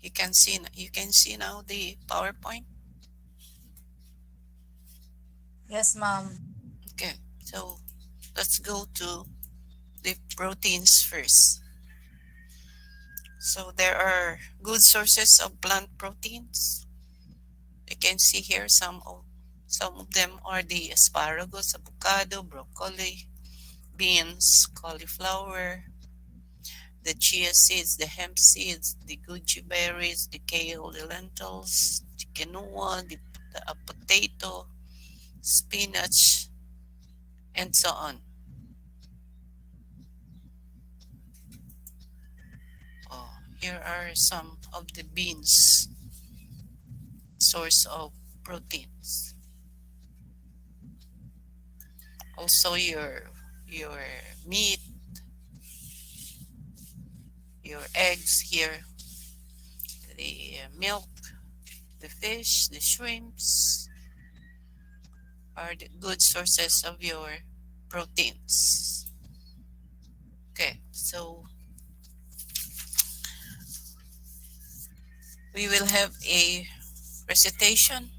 You can see now the PowerPoint. Yes, ma'am. Okay, so let's go to the proteins first. So there are good sources of plant proteins. You can see here some of them are the asparagus, avocado, broccoli, beans, cauliflower, the chia seeds, the hemp seeds, the goji berries, the kale, the lentils, the quinoa, the potato, spinach, and so on. Oh, here are some of the beans source of proteins. Also your meat, your eggs here, the milk, the fish, the shrimps are the good sources of your proteins. Okay, so we will have a recitation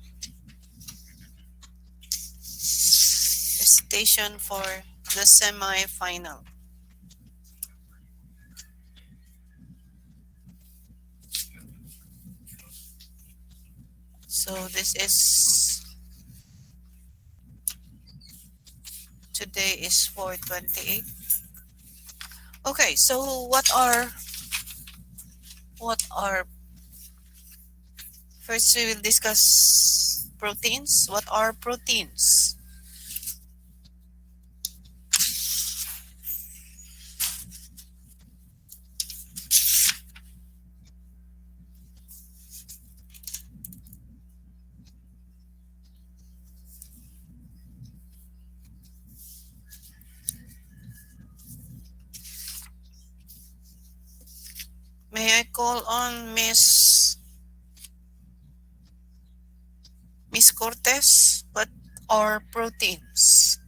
for the semi-final. So this is today is 4/28. Okay, so what are first we will discuss proteins. What are proteins? May I call on Miss Cortez? What are proteins?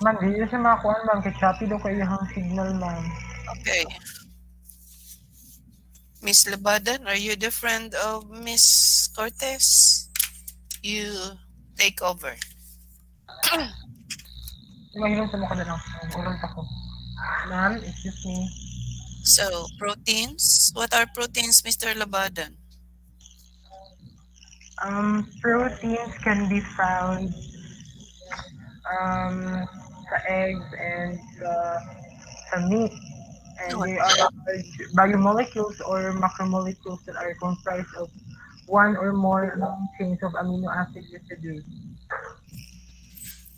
Ma'am, dito sa mga kuan, ma'am, kay Shopee daw kayo yung signal, ma'am. Okay. Miss Labadan, are you the friend of Miss Cortez? You take over. Mahirap sa mukha na lang. Urong pa ko. Ma'am, excuse me. So, proteins. What are proteins, Mr. Labadan? Proteins can be found sa eggs and sa meat. And No. they are biomolecules or macromolecules that are comprised of one or more long chains of amino acid residues.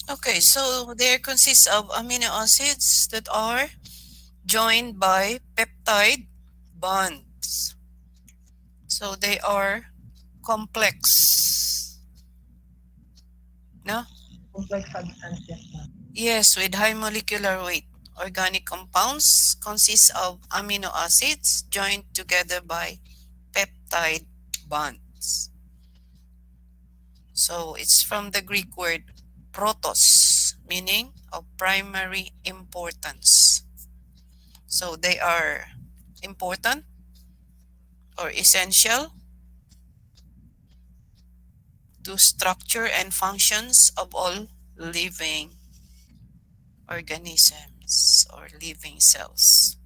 Okay, so they consist of amino acids that are joined by peptide bonds. So they are complex. No? Complex substances. Yes, with high molecular weight. Organic compounds consist of amino acids joined together by peptide bonds. So it's from the Greek word protos, meaning of primary importance. So they are important or essential to structure and functions of all living organisms or living cells.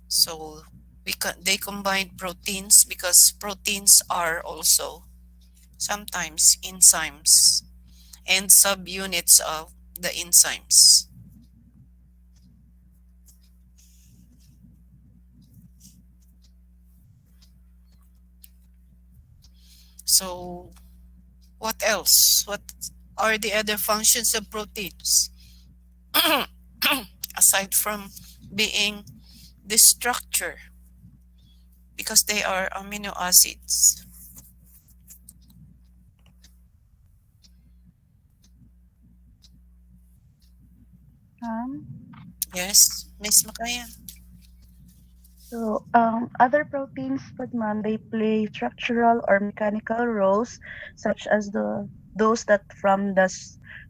So they combine proteins because proteins are also sometimes enzymes and subunits of the enzymes. So what else? What are the other functions of proteins? Aside from being the structure because they are amino acids. Yes, Miss Makaya. So, other proteins, but ma'am, they play structural or mechanical roles, such as those that from the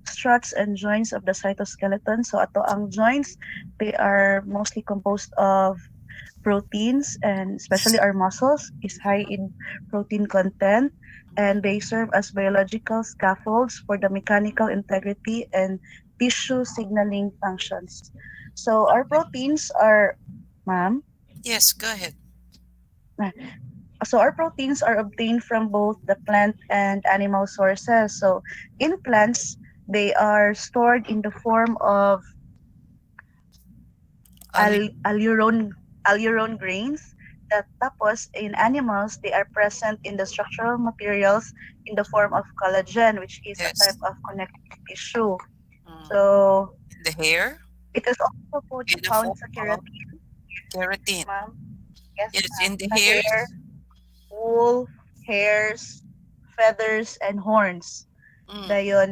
struts and joints of the cytoskeleton. So, ato ang joints, they are mostly composed of proteins, and especially our muscles is high in protein content, and they serve as biological scaffolds for the mechanical integrity and tissue signaling functions. So, our proteins are, ma'am. Yes, go ahead. So our proteins are obtained from both the plant and animal sources. So in plants, they are stored in the form of Ali, allurone grains. That tapos in animals, they are present in the structural materials in the form of collagen, which is a type yes. of connective tissue. Mm. So The hair it is also in the found form sa of keratin, keratin. ma'am. Yes, Yes, ma'am. in the Sa hair, hairs. wool, hairs, feathers, and horns. Mm. Dayon,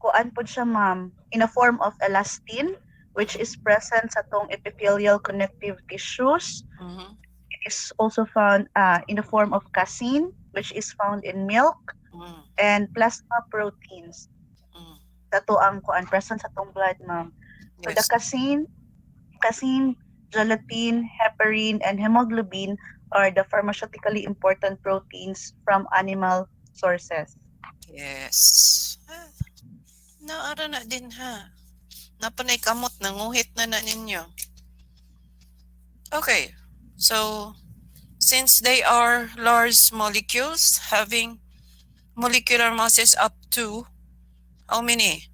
kuan pod siya ma'am, in a form of elastin, which is present sa tong epithelial connective tissues. Mm-hmm. It is also found in the form of casein, which is found in milk, Mm. and plasma proteins. Mm. Dato ang kuan present sa tong blood ma'am. So the Yes. casein, gelatin, heparin, and hemoglobin are the pharmaceutically important proteins from animal sources. Yes. Naara na din ha. Napanay kamot, nanguhit na ninyo. Okay, so since they are large molecules having molecular masses up to how many?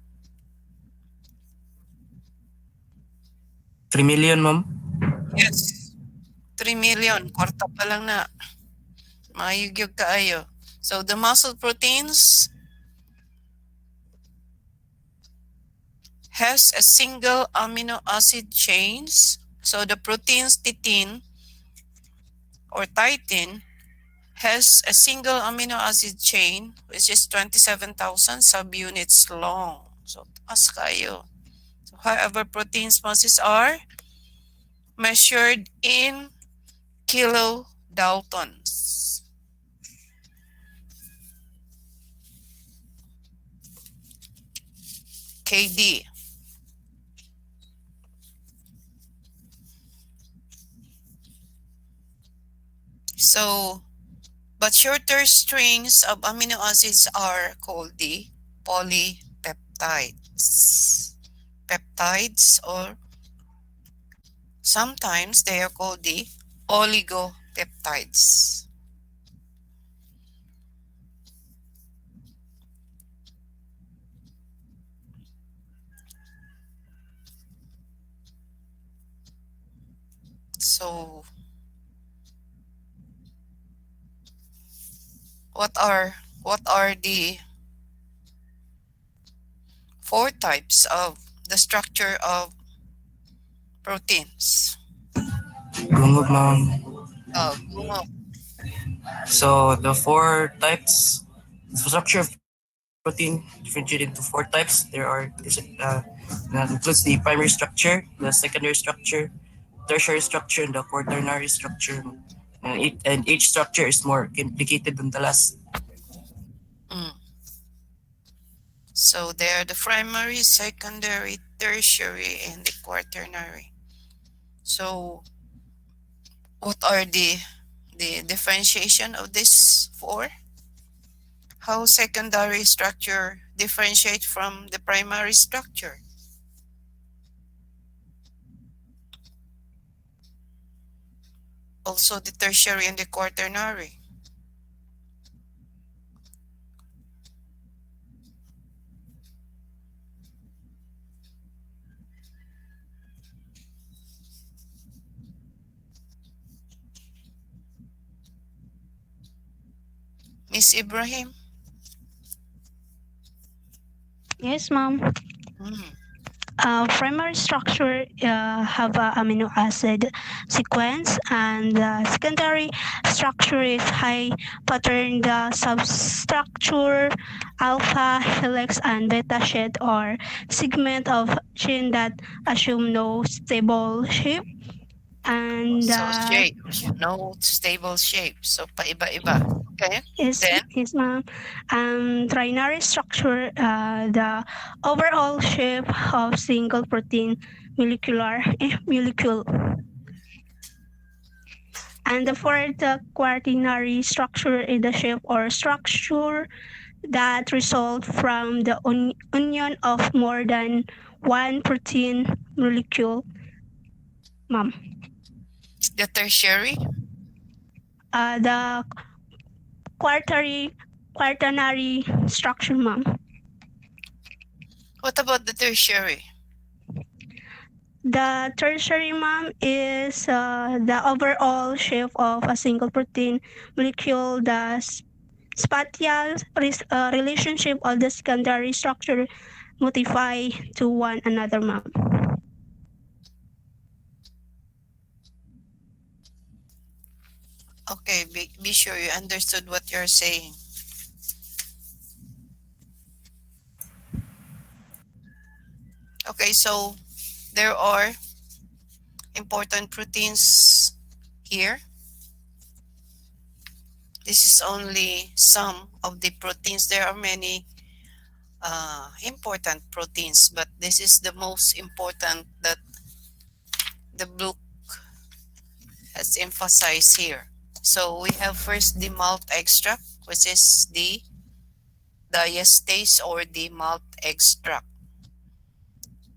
3 million, ma'am. Yes, 3 million. Kwarta pa lang na. Mayugyog kaayo. So the muscle proteins has a single amino acid chains. So the proteins titin or titin has a single amino acid chain which is 27,000 subunits long. So taas kayo. So, however, proteins masses are measured in kilodaltons. KD. So, but shorter strings of amino acids are called the polypeptides. Peptides, or sometimes they are called the oligopeptides. So, what are the four types of the structure of proteins? Gungog, ma'am. Gungok. So the four types, structure of protein differentiated into four types. There are that includes the primary structure, the secondary structure, tertiary structure, and the quaternary structure. And each structure is more complicated than the last. Mm. So they are the primary, secondary, tertiary, and the quaternary. So what are the differentiation of this four? How secondary structure differentiate from the primary structure? Also the tertiary and the quaternary. Miss Ibrahim? Yes, ma'am. Mm. primary structure have a amino acid sequence, and the secondary structure is high pattern. The substructure alpha helix and beta sheet or segment of chain that assume no stable shape, and So shape, no stable shape. So paiba-iba. Okay. is Then, is ma'am. Trinary structure, the overall shape of single protein molecule. And the fourth, quaternary structure is the shape or structure that result from the union of more than one protein molecule, ma'am. the tertiary. The quaternary structure, ma'am. What about the tertiary? The tertiary, ma'am, is the overall shape of a single protein molecule. The spatial relationship of the secondary structure modify to one another, ma'am. Okay, be sure you understood what you're saying. Okay, so there are important proteins here. This is only some of the proteins. There are many important proteins, but this is the most important that the book has emphasized here. So we have first the malt extract, which is the diastase or the malt extract.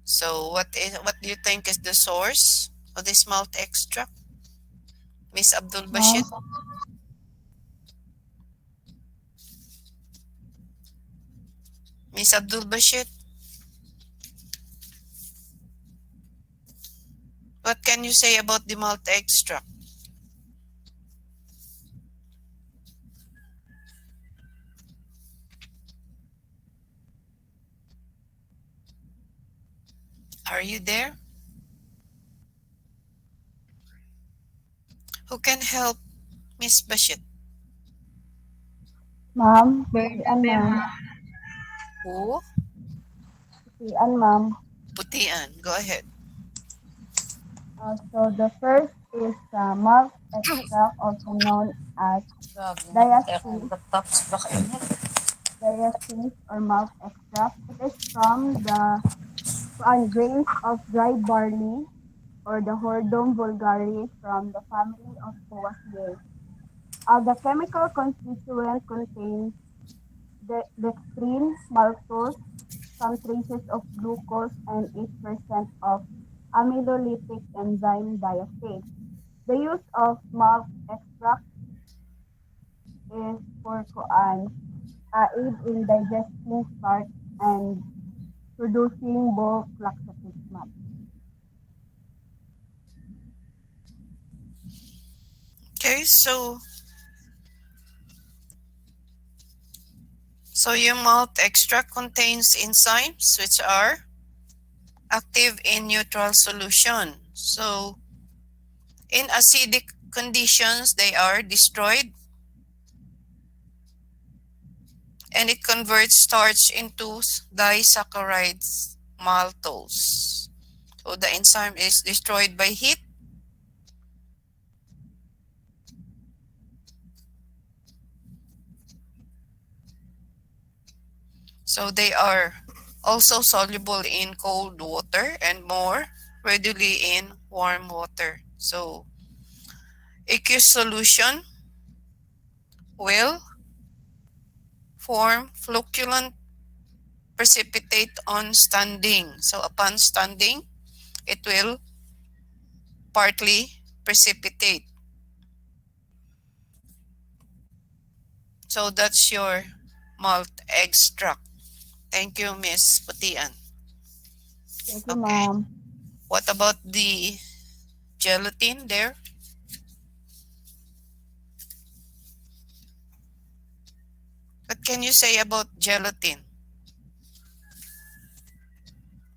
So what do you think is the source of this malt extract, Miss Abdul Bashir? Miss Abdul Bashir, what can you say about the malt extract? Are you there? Who can help Miss Bashir? Ma'am, putian, ma'am. Who? Putian, ma'am. Putian. Go ahead. So the first is malt extract, also known as diastase, or malt extract. It is from the grains of dry barley or the Hordeum vulgare from the family of Poaceae. The chemical constituent contains dextrin, maltose, some traces of glucose, and 8% of amylolytic enzyme diastase. The use of malt extract is for aid in digesting starch and producing bulk laxative malt. Okay, so your malt extract contains enzymes which are active in neutral solution. So in acidic conditions, they are destroyed and it converts starch into disaccharides maltose. So the enzyme is destroyed by heat. So they are also soluble in cold water and more readily in warm water. So aqueous solution will form flocculent precipitate on standing. So upon standing, it will partly precipitate. So that's your malt extract. Thank you, Miss Putian. Thank you, ma'am. What about the gelatin there? What can you say about gelatin?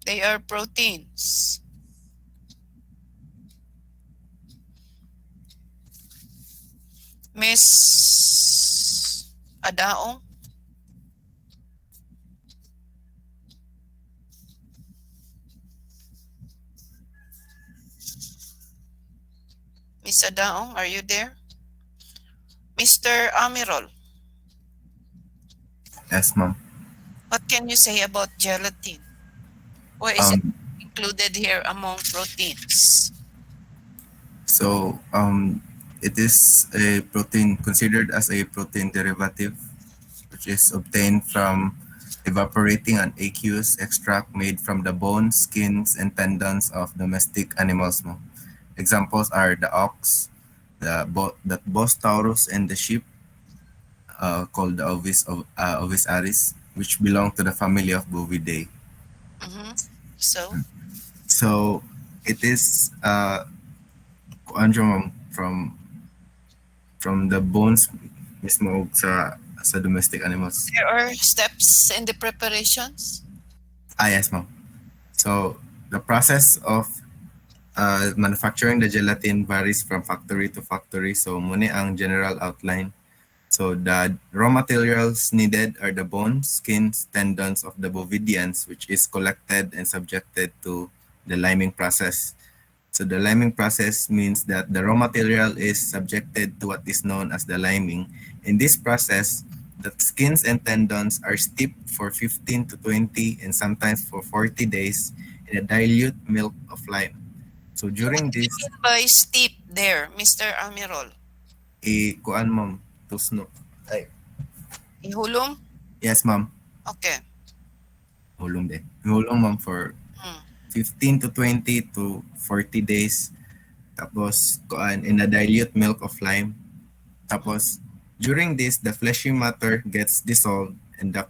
They are proteins. Miss Adaong? Miss Adaong, are you there? Mr. Amirol, Yes, ma'am. what can you say about gelatin? Why is it Um, included here among proteins? so it is a protein considered as a protein derivative, which is obtained from evaporating an aqueous extract made from the bones, skins, and tendons of domestic animals, ma'am. Examples are the ox, the Bos taurus, and the sheep, called the Ovis aris, which belong to the family of Bovidae. Mm-hmm. So, So it is kuan from the bones mismo sa domestic animals. there are steps in the preparations? Yes, ma'am. So the process of manufacturing the gelatin varies from factory to factory. So muna ang general outline. So the raw materials needed are the bones, skins, tendons of the bovidians, which is collected and subjected to the liming process. So the liming process means that the raw material is subjected to what is known as the liming. In this process, the skins and tendons are steeped for 15 to 20 and sometimes for 40 days in a dilute milk of lime. So during this, By steep there, Mr. Amirol. kuan ma'am, tusno. Ay, Ihulong? yes ma'am, Okay. hulong din. Hulong ma'am for Hmm. 15 to 20 to 40 days. Tapos kuan in a dilute milk of lime. Tapos during this, the fleshy matter gets dissolved and the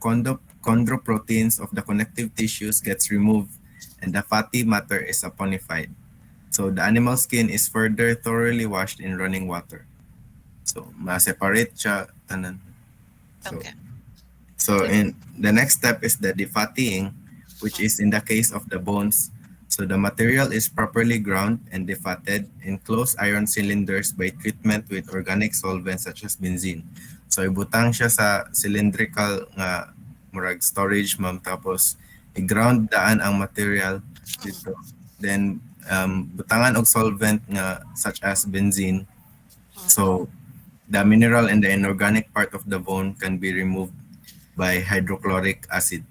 chondroproteins of the connective tissues gets removed and the fatty matter is saponified. So the animal skin is further thoroughly washed in running water. So ma-separate siya tanan. Okay. So in the next step is the defattying, which is in the case of the bones. So the material is properly ground and defatted in closed iron cylinders by treatment with organic solvents such as benzene. So ibutang siya sa cylindrical nga murag storage ma'am, tapos i-ground daan ang material dito. Then butangan og solvent nga such as benzene. So the mineral and the inorganic part of the bone can be removed by hydrochloric acid.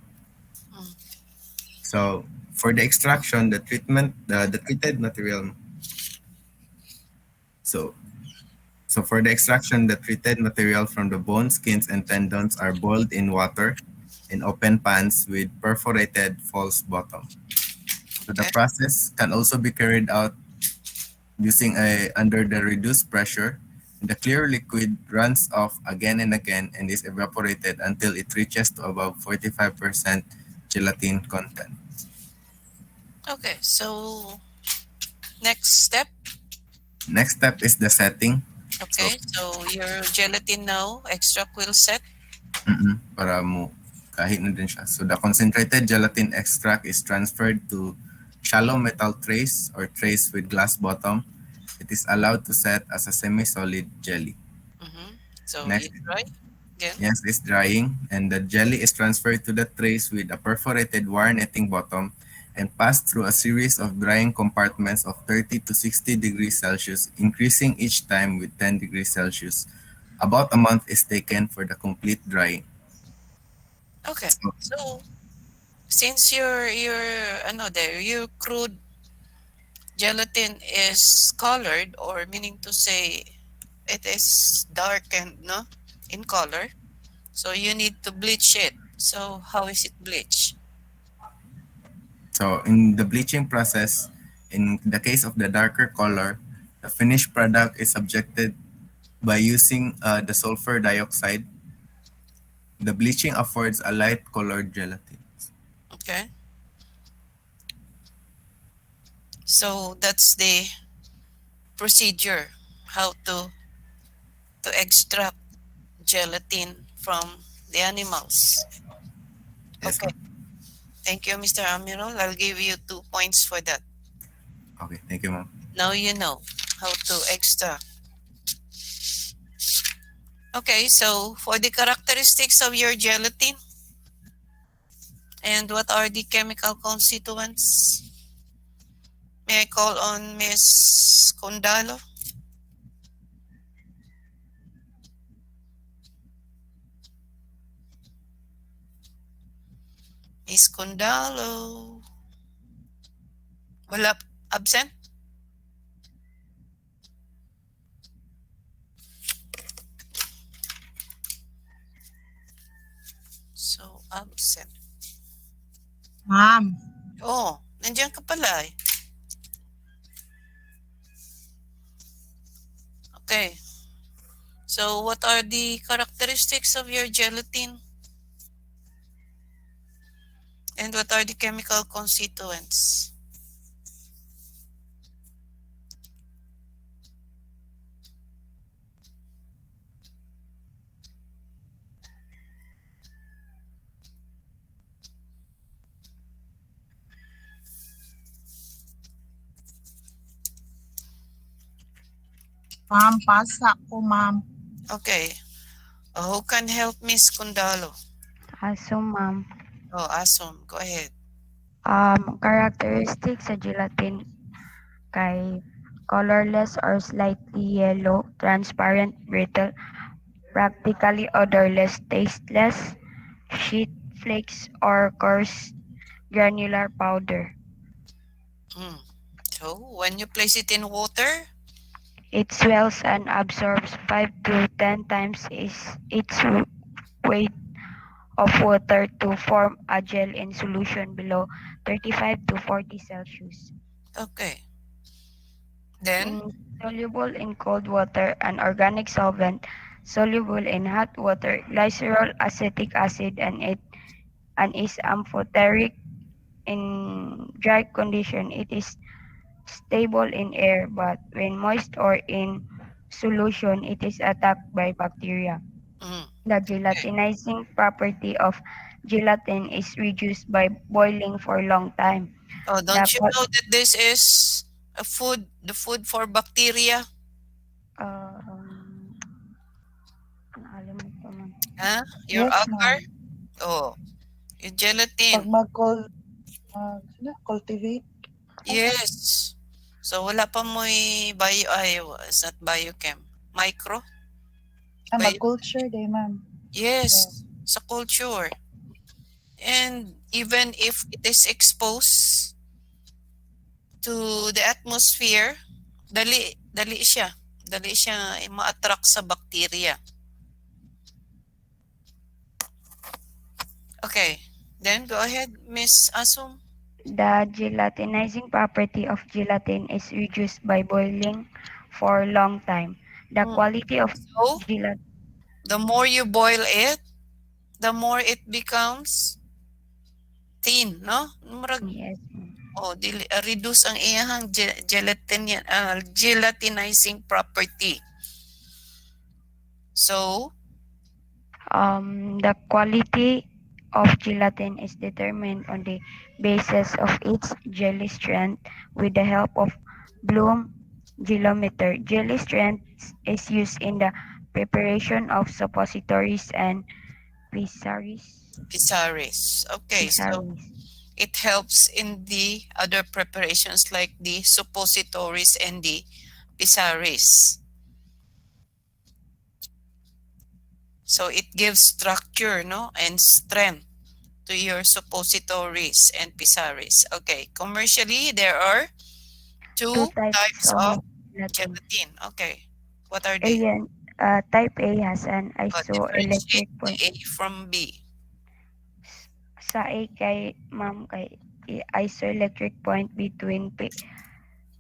So for the extraction, the treated material. So for the extraction, the treated material from the bones, skins, and tendons are boiled in water in open pans with perforated false bottom. So the Okay. process can also be carried out using under the reduced pressure. The clear liquid runs off again and again and is evaporated until it reaches to above 45% gelatin content. Okay. So, next step. Next step is the setting. Okay. So, your gelatin now, extra quill set. Para mo kahit na din siya. So the concentrated gelatin extract is transferred to shallow metal trays or trays with glass bottom. It is allowed to set as a semi-solid jelly. Mm-hmm. So, Next. you try again. Yes, it's drying, and the jelly is transferred to the trays with a perforated wire netting bottom and passed through a series of drying compartments of 30 to 60 degrees Celsius, increasing each time with 10 degrees Celsius. About a month is taken for the complete drying. Okay. So, since your crude gelatin is colored, or meaning to say it is darkened, no, in color, so you need to bleach it. So, how is it bleached? So in the bleaching process, in the case of the darker color, the finished product is subjected by using the sulfur dioxide. The bleaching affords a light colored gelatin. Okay. So that's the procedure, how to extract gelatin from the animals. Yes, Okay. Thank you, Mr. Amirul. I'll give you 2 points for that. Okay, thank you, ma'am. Now you know how to extract. Okay, so for the characteristics of your gelatin, and what are the chemical constituents? May I call on Miss Condalo? Miss Condalo. Wala, absent? So, absent. Ma'am. Oh, nandiyan ka pala eh. Okay. So, what are the characteristics of your gelatin? And what are the chemical constituents? Ma'am, pasa ko, ma'am. Okay. Who can help Miss Kundalo? So, ma'am, Oh, Asom, go ahead. characteristics sa gelatin kay colorless or slightly yellow, transparent, brittle, practically odorless, tasteless, sheet flakes, or coarse granular powder. So, when you place it in water, It swells and absorbs 5 to 10 times its weight of water to form a gel in solution below 35 to 40 Celsius. okay. Then, Insoluble in cold water, an organic solvent, soluble in hot water, glycerol, acetic acid, and is amphoteric in dry condition. It is stable in air, but when moist or in solution, it is attacked by bacteria. The gelatinizing property of gelatin is reduced by boiling for a long time. oh, don't you know that this is a food, the food for bacteria? Nakalimutan man. Huh? Your Yes, agar? ma'am. Oh, your Pag gelatin. cultivate. Yes. So, wala pa mo'y bio, ay, it's not biochem. Micro? Mag-culture day, ma'am. Yes, sa culture. And even if it is exposed to the atmosphere, dali siya ma-attract sa bacteria. Okay, then go ahead, Miss Asum. The gelatinizing property of gelatin is reduced by boiling for a long time. The quality of So, gelatin. the more you boil it, the more it becomes thin, no? Yes. Oh, reduce ang iyang gelatinizing property. So, the quality of gelatin is determined on the basis of its jelly strength with the help of Bloom gelometer. Jelly strength is used in the preparation of suppositories and pizarris. Okay, so it helps in the other preparations like the suppositories and the pizarris. So it gives structure, no, and strength to your suppositories and pizarris. Okay, commercially there are two types of gelatin. Okay, what are they? Type A has an isoelectric Differentiate point. A from B. Sa A kay ma'am kay isoelectric point between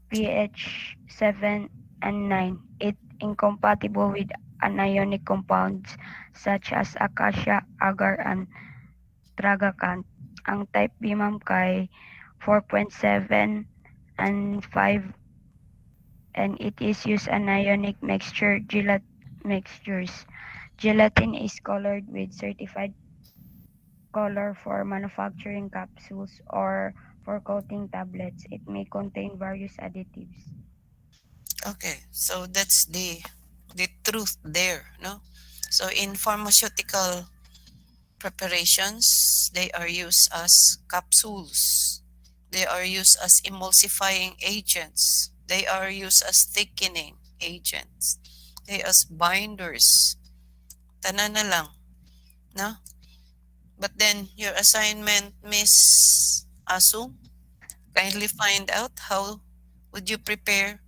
pH 7 and 9. It incompatible with anionic compounds such as acacia, agar, and tragacanth. Ang type B ma'am kay 4.7 and 5, and it is used anionic mixtures. Gelatin is colored with certified color for manufacturing capsules or for coating tablets. It may contain various additives. Okay, so that's the truth there, no? So in pharmaceutical preparations, they are used as capsules. They are used as emulsifying agents. They are used as thickening agents. They as binders. Tanan na lang, no? But then your assignment, Miss Asu, kindly find out how would you prepare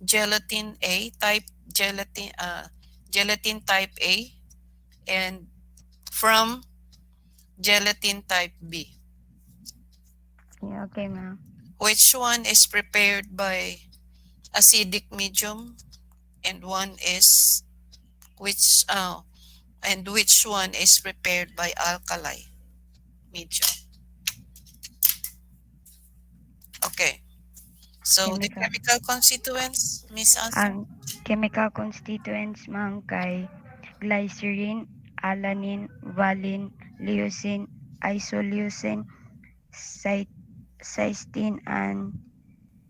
gelatin A type gelatin type A and from gelatin type B. Yeah, okay, ma'am. Which one is prepared by acidic medium and one is which one is prepared by alkali medium. Okay. So the chemical constituents, Miss Asu? Ang chemical constituents, ma'am, kay glycerin, alanine, valine, leucine, isoleucine, cysteine, and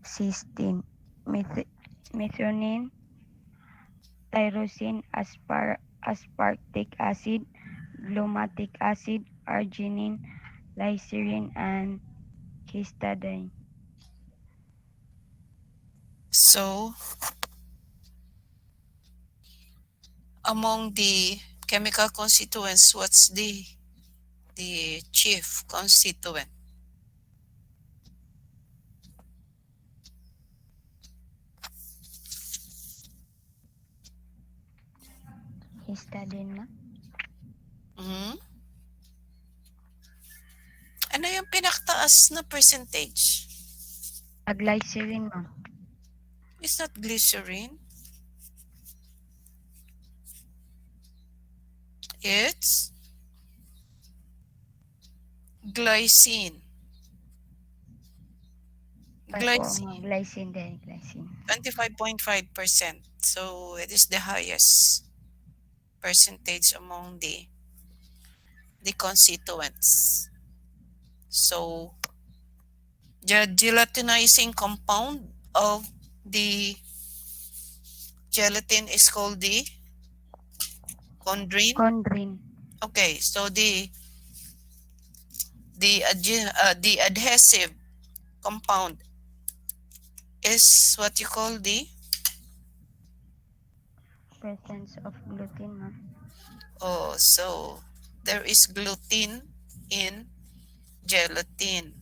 cysteine, methionine, tyrosine, aspartic acid, glumatic acid, arginine, glycerin, and histidine. So among the chemical constituents, what's the chief constituent? Histidine, ma'am. Ano yung pinakataas na percentage? Glycerin, ma'am. It's not glycerin. It's glycine. Glycine din, glycine. 25.5%. So it is the highest percentage among the constituents. So the gelatinizing compound of the gelatin is called the chondrine. Chondrine. Okay, so the adhesive compound is what you call the Presence of gluten, ma'am. Oh, so there is gluten in gelatin.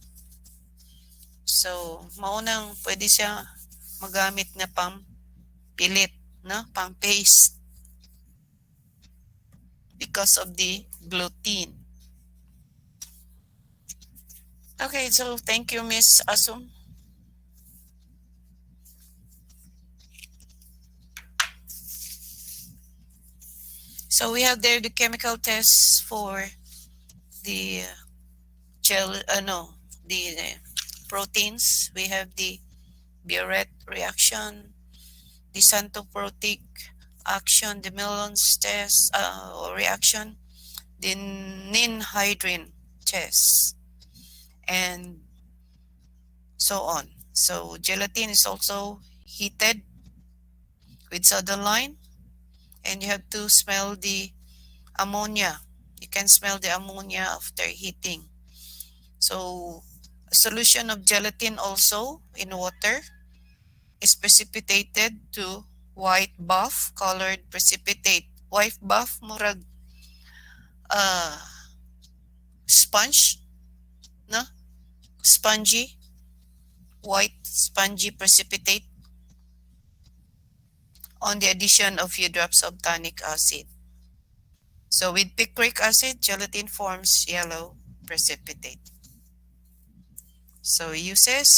So, maunang pwede siya magamit na pang pilit, no? Pang paste. Because of the gluten. Okay, so thank you, Miss Asum. So we have there the chemical tests for the proteins. We have the Biuret reaction, the Santoprotic action, the Millon's test or reaction, the ninhydrin test, and so on. So gelatin is also heated with soda lime, and you have to smell the ammonia. You can smell the ammonia after heating. So a solution of gelatin also in water is precipitated to white buff colored precipitate. White buff murag sponge, no? Spongy, white spongy precipitate on the addition of few drops of tannic acid. So with picric acid, gelatin forms yellow precipitate. So uses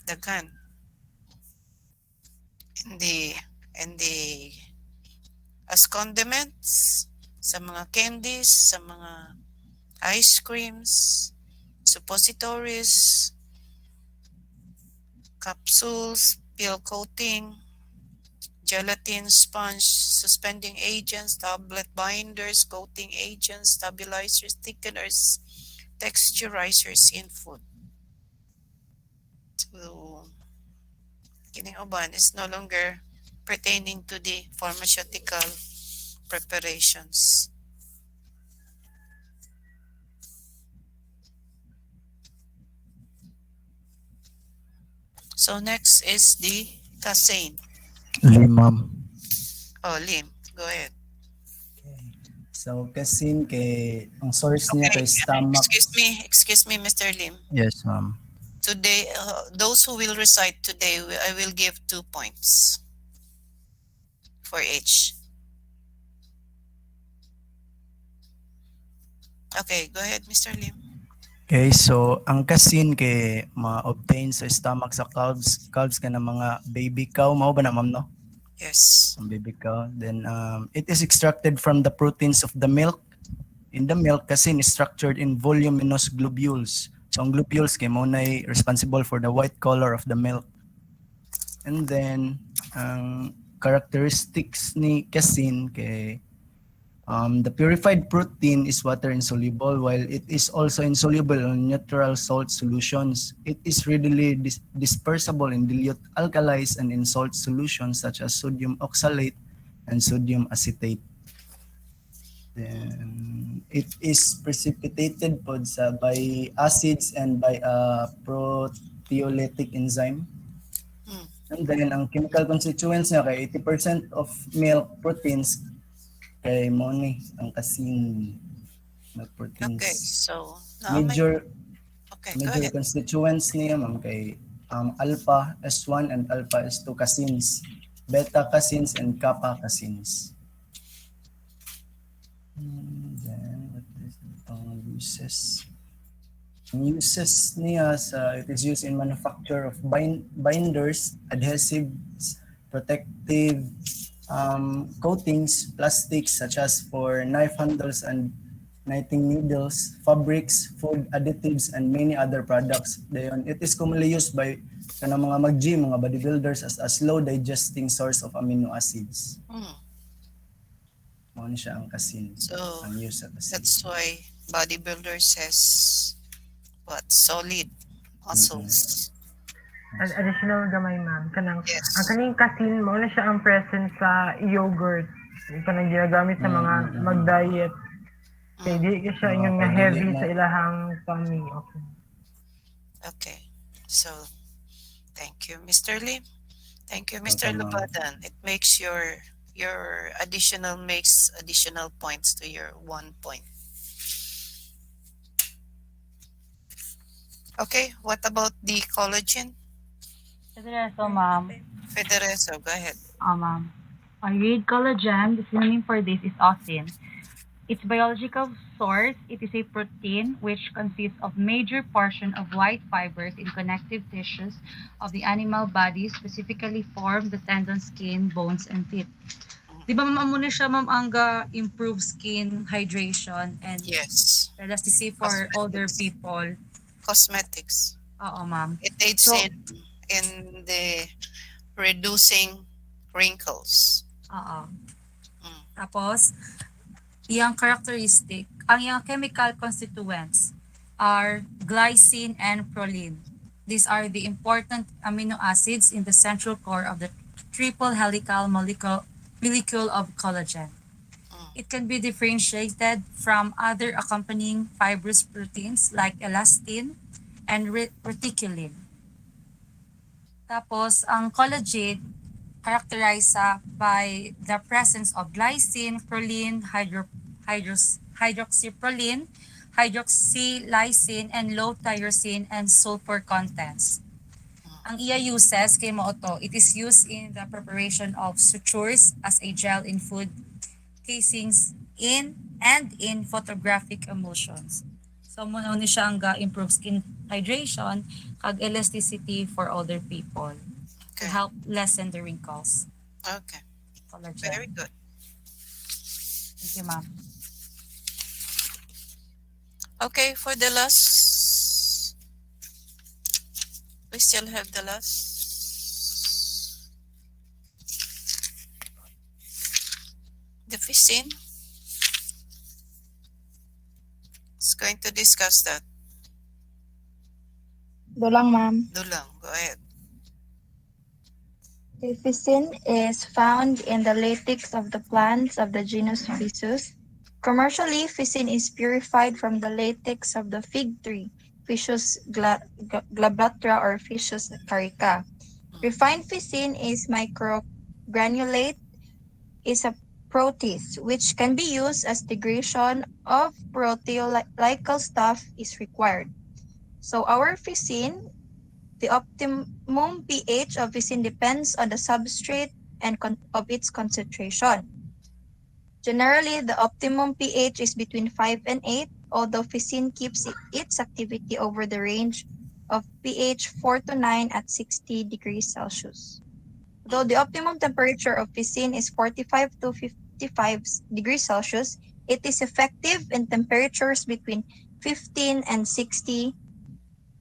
daghan and the as condiments sa mga candies, sa mga ice creams, suppositories, capsules, pill coating, gelatin sponge suspending agents, tablet binders, coating agents, stabilizers, thickeners, texturizers in food. So, kining uban is no longer pertaining to the pharmaceutical preparations. So next is the casein. Lim, ma'am. Oh, Lim, go ahead. So, kasin kay ang source niya kay stomach. Excuse me, Mr. Lim. Yes, ma'am. Today, those who will recite today, I will give 2 points for each. Okay, go ahead, Mr. Lim. Okay, so ang kasin kay ma-obtain sa stomach sa calves ka ng mga baby cow, mao ba na ma'am no? Yes. Ang baby cow. Then it is extracted from the proteins of the milk. In the milk, kasin is structured in voluminous globules. So ang globules kay mao nay responsible for the white color of the milk. And then ang characteristics ni kasin kay the purified protein is water insoluble, while it is also insoluble in neutral salt solutions. It is readily dispersible in dilute alkalis and in salt solutions such as sodium oxalate and sodium acetate. Then it is precipitated by acids and by a proteolytic enzyme. And then ang chemical constituents niya kay 80% of milk proteins kay moni ang kasin na proteins. Okay, so Major go ahead. constituents niya ma'am kay alpha S1 and alpha S2 casins, beta casins and kappa casins. Then what is the uses? Uses niya it is used in manufacture of binders, adhesives, protective coatings, plastics such as for knife handles and knitting needles, fabrics, food additives, and many other products. Dayon, it is commonly used by kanang mga mag-gym, mga bodybuilders as a slow digesting source of amino acids. Mao ni siya ang kasin. So ang use sa kasin. that's why bodybuilders has solid muscles. Additional gamay, ma'am. Ang Yes. kaning kasin mo na siya ang present sa yogurt. Kanang ginagamit sa mga mag-diet. Kaya di ka siya yung nga heavy sa ilahang tummy. Okay. Okay. So, thank you, Mr. Lim. Thank you, Mr. Okay, ma'am. Lubadan. It makes your additional points to your 1 point. Okay, what about the collagen? Federeso, ma'am. Federeso, go ahead. Ma'am. I read collagen. The synonym for this is osin. Its biological source, it is a protein which consists of major portion of white fibers in connective tissues of the animal body, specifically form the tendon, skin, bones, and teeth. Di ba ma'am, amo na siya ma'am ang improve skin hydration and Yes. elasticity for older people. Cosmetics. Oo, ma'am. It aids So- in the reducing wrinkles. Oo. Mm. Tapos, iyang characteristic, ang iyang chemical constituents are glycine and proline. These are the important amino acids in the central core of the triple helical molecule of collagen. It can be differentiated from other accompanying fibrous proteins like elastin and reticulin. Tapos, ang collagen characterized by the presence of glycine, proline, hydroxyproline, hydroxylysine, and low tyrosine and sulfur contents. Ang iya uses kay mao to, it is used in the preparation of sutures as a gel in food casings in photographic emulsions. So mo ni siya ang improve skin hydration kag elasticity for older people to Okay. help lessen the wrinkles. Okay. Collagen. Very good. Thank you, ma'am. Okay, for the last, we still have the last. The Fisin is going to discuss that. Dulang, ma'am. Dulang, go ahead. Ficin is found in the latex of the plants of the genus Physus. Commercially, ficin is purified from the latex of the fig tree, Ficus glabatra or Ficus carica. Refined ficin is microgranulate, is a protease, which can be used as degradation of proteolycal stuff is required. So our ficin, the optimum pH of ficin depends on the substrate and of its concentration. Generally, the optimum pH is between 5 and 8, although ficin keeps its activity over the range of pH 4 to 9 at 60 degrees Celsius. Though the optimum temperature of ficin is 45 to 55 degrees Celsius, it is effective in temperatures between 15 and 60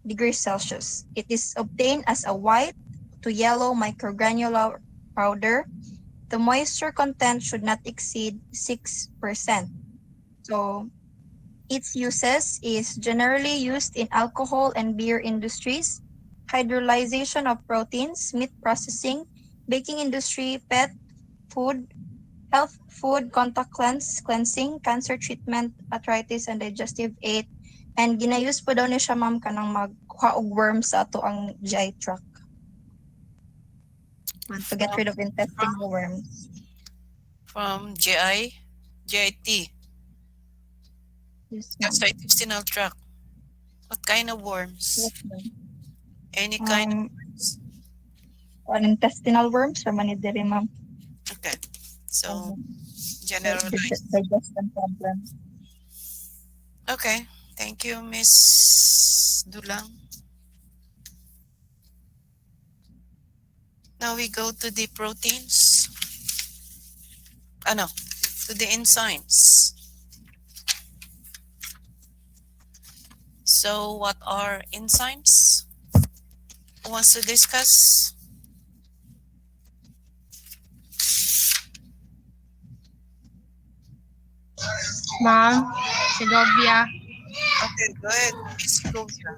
degrees Celsius. It is obtained as a white to yellow microgranular powder. The moisture content should not exceed 6%. So its uses is generally used in alcohol and beer industries, hydrolyzation of proteins, meat processing, baking industry, pet food, health food, contact cleansing, cancer treatment, arthritis, and digestive aid. And ginayus po daw ni siya, ma'am, kanang magkuha og worms sa ato ang GI tract. To get rid of intestinal worms. From GIT. Yes, ma'am. Gastrointestinal tract. What kind of worms? Yes, ma'am. Any kind of worms? Intestinal worms, or manidiri, ma'am. Okay. So, generalized. Digestion problem. Okay. Thank you, Miss Dulang. Now we go to the proteins. To the enzymes. So what are enzymes? Who wants to discuss? Ma'am, Segovia. Okay, go ahead, Miss Segovia.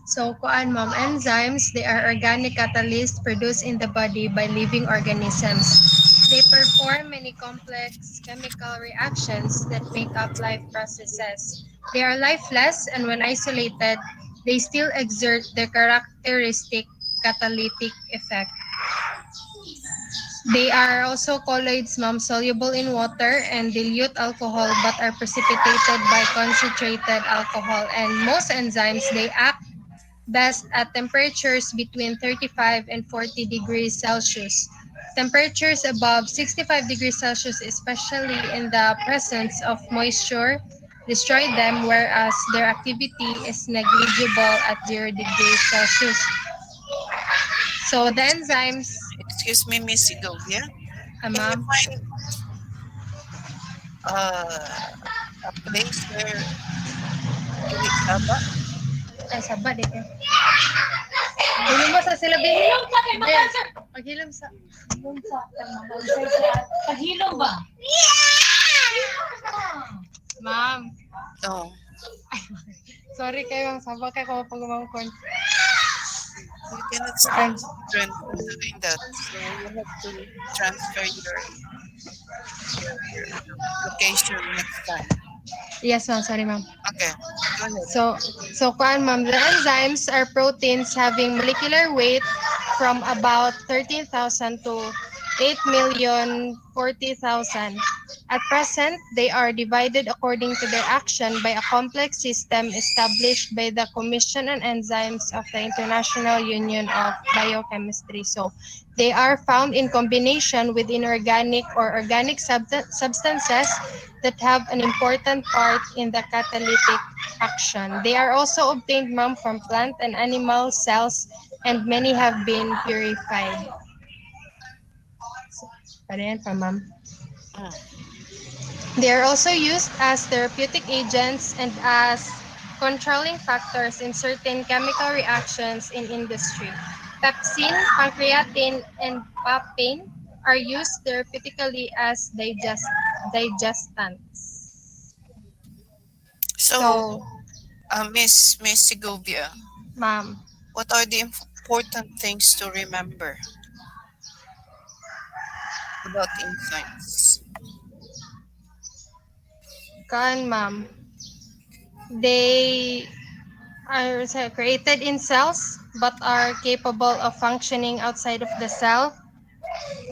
So, ma'am, enzymes, they are organic catalysts produced in the body by living organisms. They perform many complex chemical reactions that make up life processes. They are lifeless, and when isolated, they still exert their characteristic catalytic effect. They are also colloids, ma'am, soluble in water and dilute alcohol, but are precipitated by concentrated alcohol. And most enzymes, they act best at temperatures between 35 and 40 degrees Celsius. Temperatures above 65 degrees Celsius, especially in the presence of moisture, destroy them, whereas their activity is negligible at 0 degrees Celsius. So the enzymes... Excuse me, Miss Segovia. Can you Ma'am? find a place where you Sabah? Ay, Sabah, di ka. Hilom mo sa sila, Hilom sa akin, paghilom sa... Paghilom ba? Ma'am. No. Sorry kayo, Sabah kayo kung pag-umangkon. You cannot start doing that. So you have to transfer your location next time. Yes, ma'am. Sorry, ma'am. Okay. Go ahead. So ma'am, the enzymes are proteins having molecular weight from about 13,000 to 8,040,000. At present, they are divided according to their action by a complex system established by the Commission on Enzymes of the International Union of Biochemistry. So they are found in combination with inorganic or organic substances that have an important part in the catalytic action. They are also obtained, ma'am, from plant and animal cells, and many have been purified. Ma'am. They are also used as therapeutic agents and as controlling factors in certain chemical reactions in industry. Pepsin, pancreatin, and papain are used therapeutically as digestants. So, Miss Segovia, Ma'am, what are the important things to remember about enzymes? ma'am. They are created in cells but are capable of functioning outside of the cell.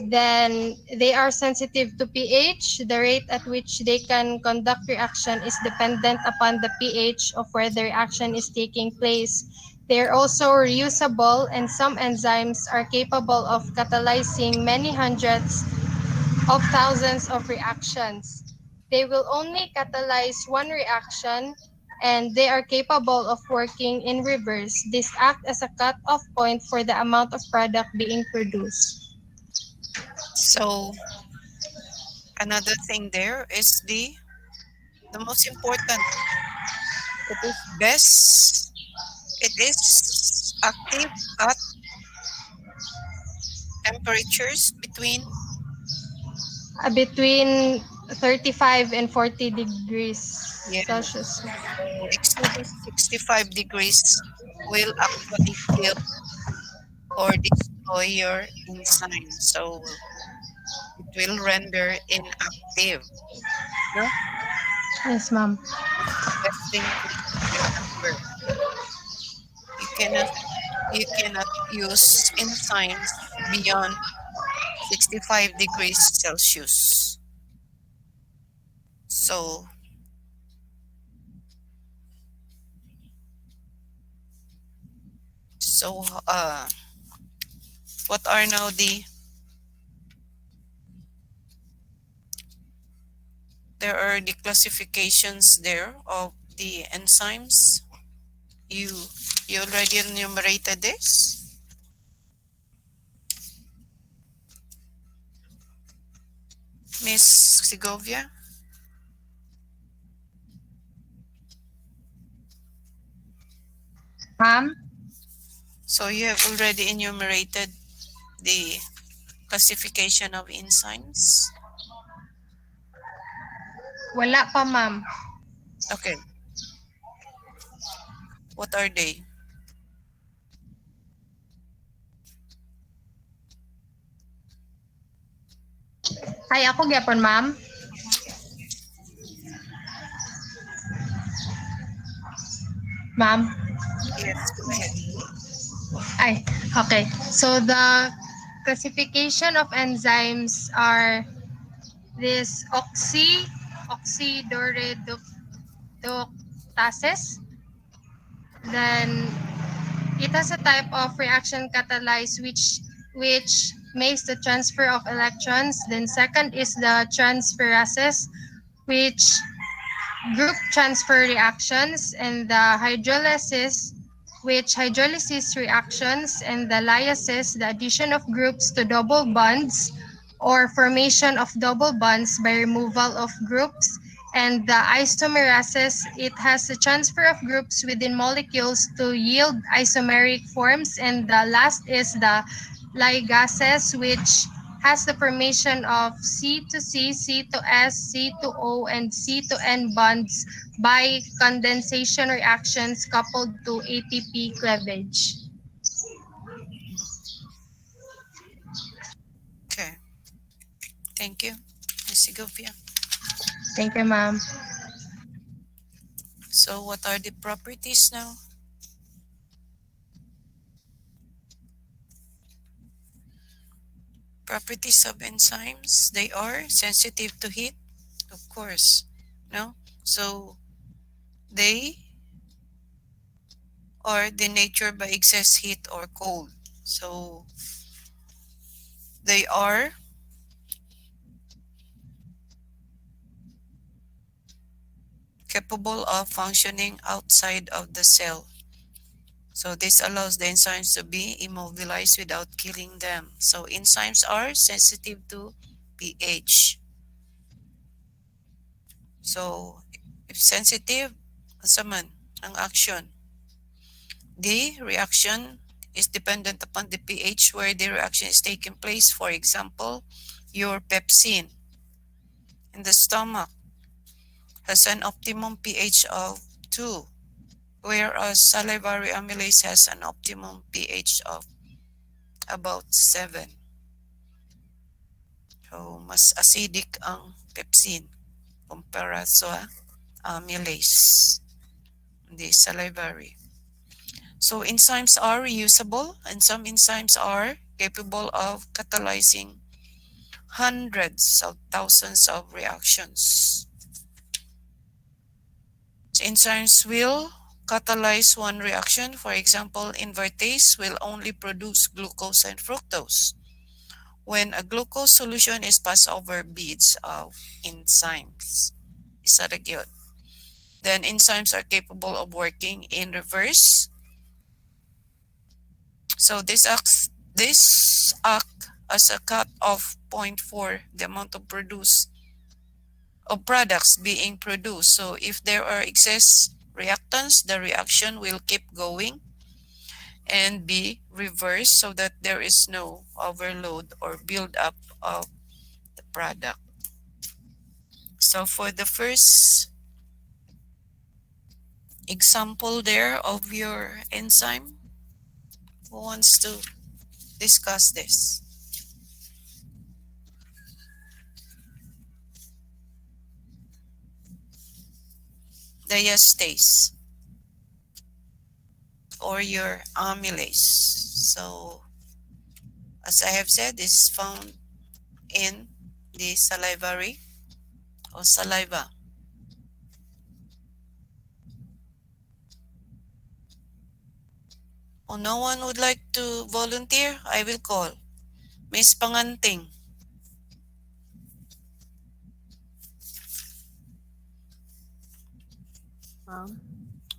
Then they are sensitive to pH. The rate at which they can conduct reaction is dependent upon the pH of where the reaction is taking place. They are also reusable, and some enzymes are capable of catalyzing many hundreds of thousands of reactions. They will only catalyze one reaction, and they are capable of working in reverse. This acts as a cut-off point for the amount of product being produced. So, another thing there is the most important. It is best. It is active at temperatures Between 35 and 40 degrees yes. Celsius. So exceeding 65 degrees will actually kill or destroy your enzyme. So it will render inactive. No? Yes, ma'am. That's the best thing to remember. You cannot you cannot use enzymes beyond 65 degrees Celsius. So so what are now there are the classifications there of the enzymes. You already enumerated this? Miss Segovia? Ma'am? So you have already enumerated the classification of enzymes? Wala pa, ma'am. Okay. What are they? Ay, ako gyapon, ma'am. Ma'am? Yes, go ahead. Ay, okay. So the classification of enzymes are this oxidorreductases. Then it has a type of reaction catalyze which makes the transfer of electrons. Then second is the transferases, which group transfer reactions, and the hydrolysis, which hydrolysis reactions, and the lyases, the addition of groups to double bonds or formation of double bonds by removal of groups, and the isomerases, it has the transfer of groups within molecules to yield isomeric forms, and the last is the ligases, which has the formation of C to C, C to S, C to O, and C to N bonds by condensation reactions coupled to ATP cleavage. Okay. Thank you, Miss Segovia. Thank you, ma'am. So what are the properties now? Properties of enzymes, they are sensitive to heat, of course, no? So they are denatured by excess heat or cold. So they are capable of functioning outside of the cell. So this allows the enzymes to be immobilized without killing them. So enzymes are sensitive to pH. So if sensitive, asa man ang action? The reaction is dependent upon the pH where the reaction is taking place. For example, your pepsin in the stomach has an optimum pH of 2, whereas salivary amylase has an optimum pH of about 7. So, mas acidic ang pepsin kumpara sa amylase, the salivary. So enzymes are reusable, and some enzymes are capable of catalyzing hundreds of thousands of reactions. So enzymes will catalyze one reaction. For example, invertase will only produce glucose and fructose. When a glucose solution is passed over beads of enzymes. Isa ra gyud. Then enzymes are capable of working in reverse. So this acts as a cut-off point for the amount of products being produced. So if there are excess reactants, the reaction will keep going and be reversed so that there is no overload or build-up of the product. So for the first example there of your enzyme, who wants to discuss this? Diastase or your amylase. So as I have said, this is found in the salivary or saliva. Oh, no one would like to volunteer? I will call. Miss Panganting.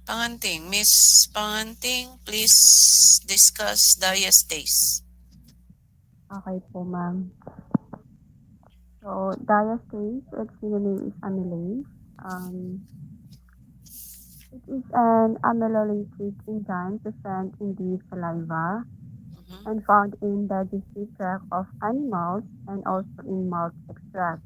Panganting. Miss Panganting, please discuss diastase. Okay po, ma'am. So, diastase, its name is amylase. It is an amylolytic enzyme present in the saliva and found in the digestive tract of animals and also in malt extract.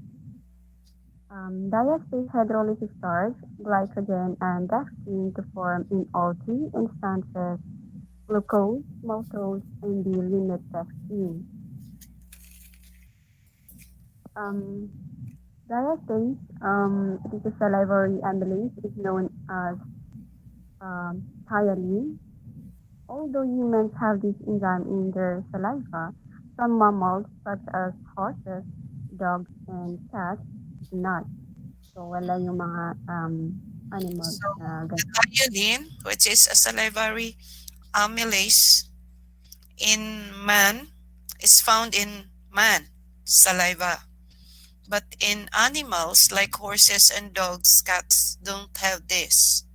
Diastase hydrolysis starch, glycogen, and dextrine to form in all three instances glucose, maltose, and the limit dextrine. Diastase, it is a salivary amylase, is known as thiolene. Although humans have this enzyme in their saliva, some mammals such as horses, dogs, and cats do not. So wala yung mga animals na The thiolene, which is a salivary amylase in man, is found in man saliva. But in animals like horses and dogs, cats don't have this.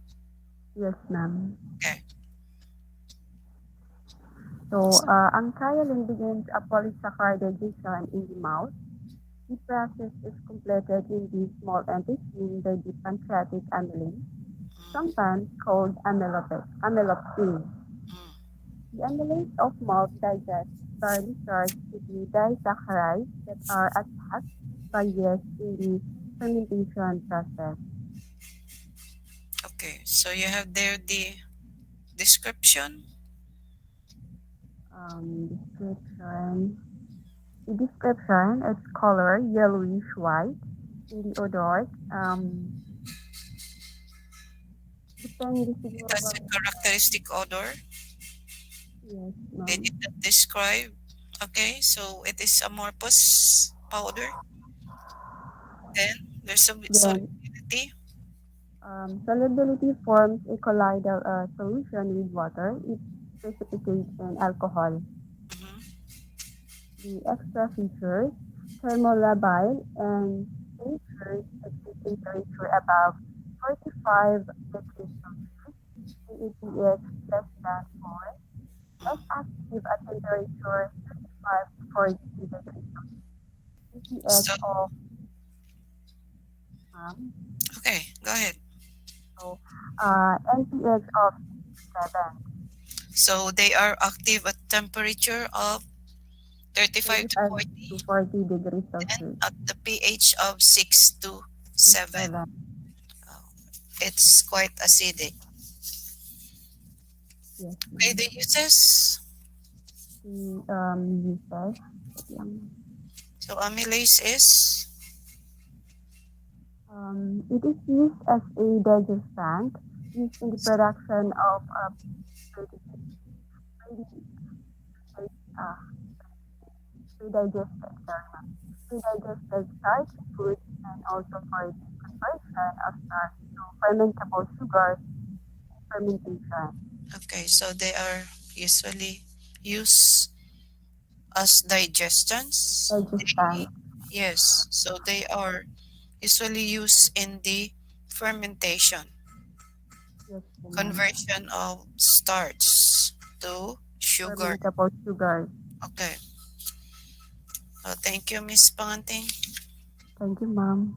Yes, ma'am. Okay. So, ang thiolene begins a polysaccharide digestion in the mouth. The process is completed in the small intestine by the pancreatic amylase, sometimes called amylopectin. The amylase of malt digests barley starch to the disaccharides that are attached by yeast in the fermentation process. Okay, so you have there the description. The description is color yellowish white. In the odor, depende siguro. That's a characteristic odor. Yes, ma'am. They did not describe. Okay, so it is amorphous powder. Then there's some solubility. Solubility forms a colloidal solution with water. It precipitates in alcohol. The extra features, thermolabile and features at temperature above 45 degrees Celsius, the pH less than 4, less active at temperature 35 to 40 degrees Celsius. pH of Okay, go ahead. So, NPH of 7. So they are active at temperature of 35 to 40 to 40 degrees and Celsius. at the pH of 6 to 7. It's quite acidic. Yes. Okay, the uses. Uses. So amylase is? It is used as a digestant, used in the production of pre-digested starch foods, and also for the conversion of starch to fermentable sugars fermentation. Okay, so they are usually used as digestants. Yes, so they are usually used in the fermentation, conversion of starch to sugar. Fermentable sugars. Okay. Thank you, Miss Ponting. Thank you, ma'am.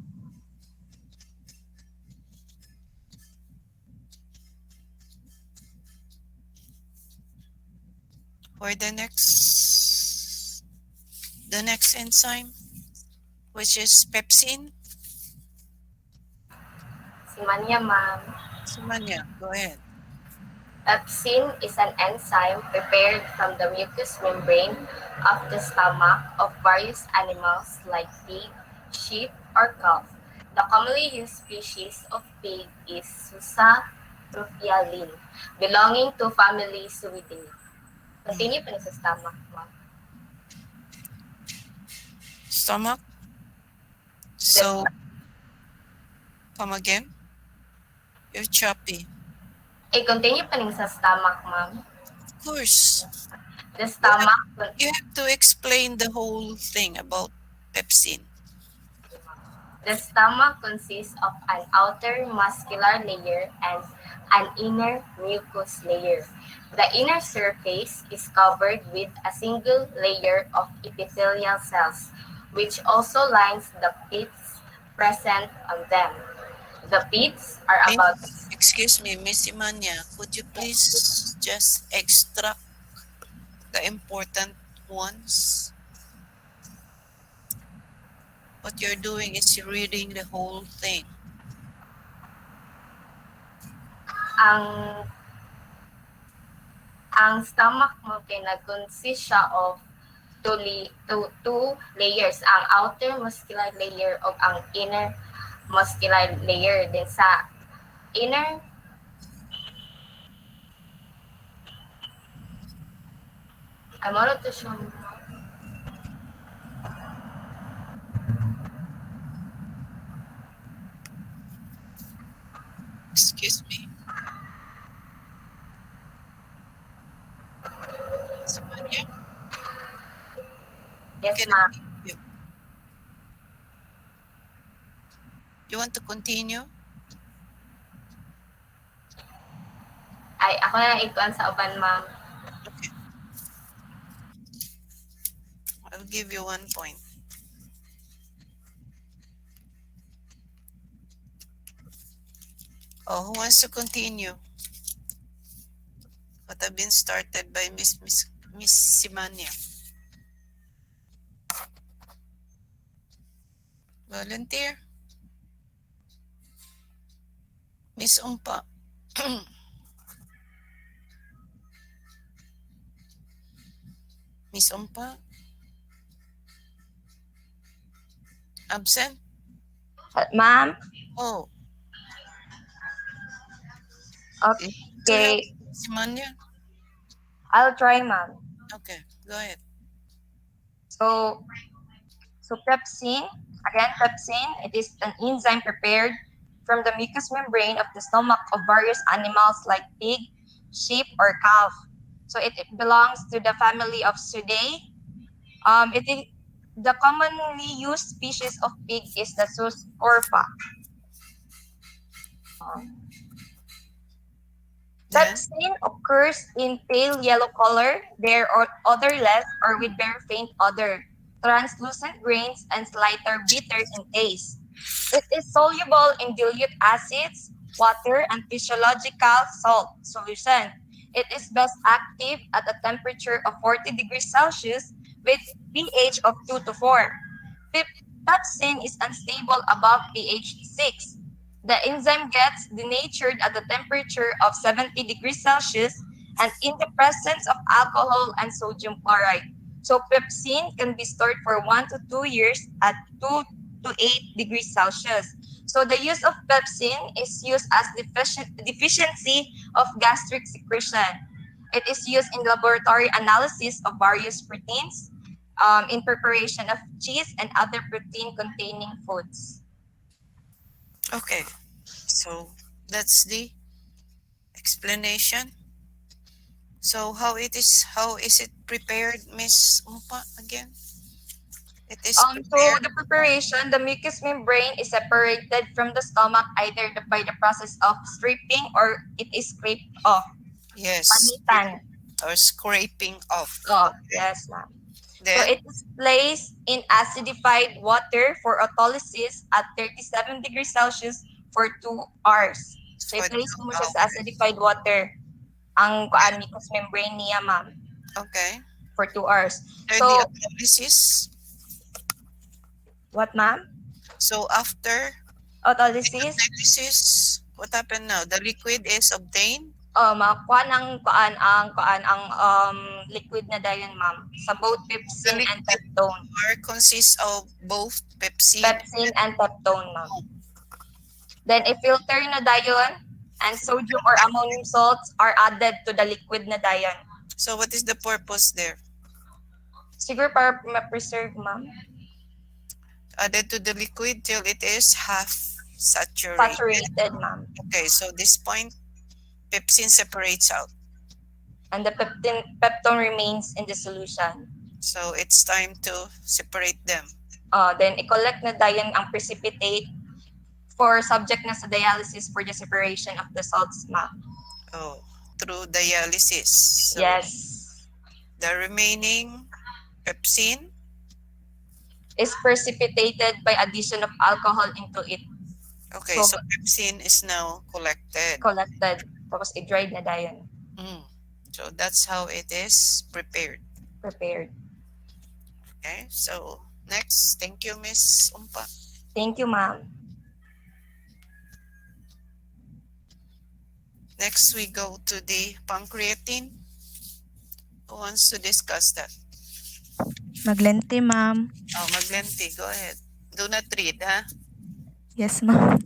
For the next enzyme, which is pepsin. Simanya, ma'am. Simanya, go ahead. Pepsin is an enzyme prepared from the mucous membrane of the stomach of various animals like pig, sheep, or calf. The commonly used species of pig is Susa rufialin, belonging to family Suidae. Continue pa sa stomach, ma'am. Stomach? So, come again? You're choppy. Continue pa sa stomach, ma'am. Of course. The stomach. You have to explain the whole thing about pepsin. The stomach consists of an outer muscular layer and an inner mucous layer. The inner surface is covered with a single layer of epithelial cells, which also lines the pits present on them. The pits are about... Excuse me, Miss Imania, could you please just extract the important ones? What you're doing is reading the whole thing. Ang stomach mo kay nag-consist siya of two layers, ang outer muscular layer o ang inner muscular layer. Din sa inner to siya. Excuse me. Yes, ma'am. You want to continue? Ay, ako na ikuan sa uban, ma'am. Okay. I'll give you 1 point. Oh, who wants to continue? What have been started by Miss Simania. Volunteer? Miss Umpa. Miss Umpa? Absent? Ma'am? Oh. Okay. Simania? I'll try, ma'am. Okay, go ahead. So pepsin, it is an enzyme prepared from the mucous membrane of the stomach of various animals like pig, sheep, or calf. So it belongs to the family of Suidae. The commonly used species of pig is the Sus orfa. Pepsin occurs in pale yellow color, bare or odorless, or with very faint odor, translucent grains, and slighter bitter in taste. It is soluble in dilute acids, water, and physiological salt solution. It is best active at a temperature of 40 degrees Celsius with pH of 2 to 4. Pepsin is unstable above pH 6. The enzyme gets denatured at the temperature of 70 degrees Celsius and in the presence of alcohol and sodium chloride. So pepsin can be stored for 1 to 2 years at 2 to 8 degrees Celsius. So the use of pepsin is used as deficiency of gastric secretion. It is used in laboratory analysis of various proteins, in preparation of cheese and other protein-containing foods. Okay, so that's the explanation. So how is it prepared, Miss Umpa, again? It is So prepared. the preparation, the mucous membrane is separated from the stomach either by the process of stripping or it is scraped off. Yes. Panitan. Or scraping off. Oh, yes, ma'am. So Then, it is placed in acidified water for autolysis at 37 degrees Celsius for 2 hours. So For i-place 2 mo siya sa acidified water ang mucous membrane niya, ma'am, okay. for 2 hours. After So, the autolysis, what, ma'am? so after Autolysis, what happened now? The liquid is obtained. makuha ng liquid na dayon, ma'am, sa both pepsin and peptone. Or consists of both pepsin and peptone, ma'am. Then i-filter na dayon and sodium or ammonium salts are added to the liquid na dayon. So what is the purpose there? Siguro para ma-preserve, ma'am. Added to the liquid till it is half saturated. Saturated, ma'am. Okay, so this point, pepsin separates out. And the peptone remains in the solution. So it's time to separate them. Then i-collect na dayon ang precipitate for subject na sa dialysis for the separation of the salts, ma'am. Oh, through dialysis. So yes. The remaining pepsin is precipitated by addition of alcohol into it. Okay, so pepsin is now collected. Tapos i-dried na dayon. So that's how it is prepared. Okay, so next. Thank you, Miss Umpa. Thank you, ma'am. Next, we go to the pancreatine. Who wants to discuss that? Maglente, ma'am. Oh, Maglente, go ahead. Do not read, ha? Yes, ma'am.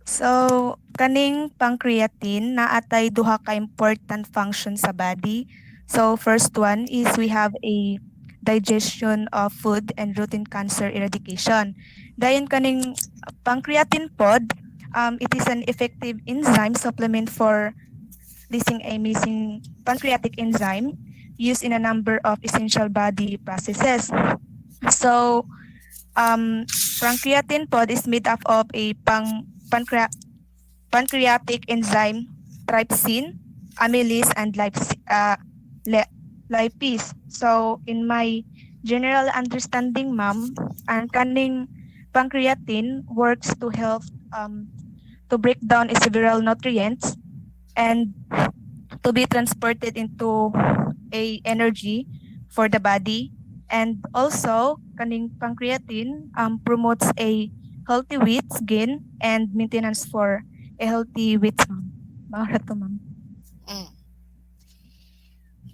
So, kaning pancreatine naatay duha ka important function sa body. So, first one is we have a digestion of food and routine cancer eradication. Dayon kaning pancreatine pod, it is an effective enzyme supplement for listing a missing pancreatic enzyme used in a number of essential body processes. So, pancreatine pod is made up of a pancreatic enzyme, trypsin, amylase, and lipase. So, in my general understanding, ma'am, ang kaning pancreatine works to help to break down several nutrients and to be transported into a energy for the body. And also, kaning pancreatine promotes a healthy weight gain and maintenance for a healthy weight, ma'am. Bawat to, ma'am.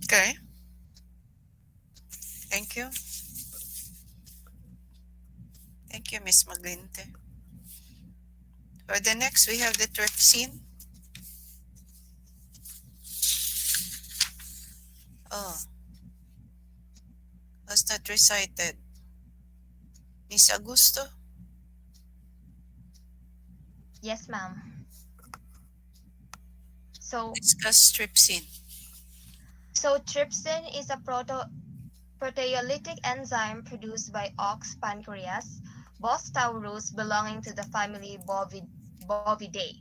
Okay. Thank you. Thank you, Miss Maglinte. For the next, we have the trypsin. Oh, was not recited. Miss Augusto? Yes, ma'am. So, discuss trypsin. So, trypsin is a proteolytic enzyme produced by ox pancreas, both taurus belonging to the family Bovidae.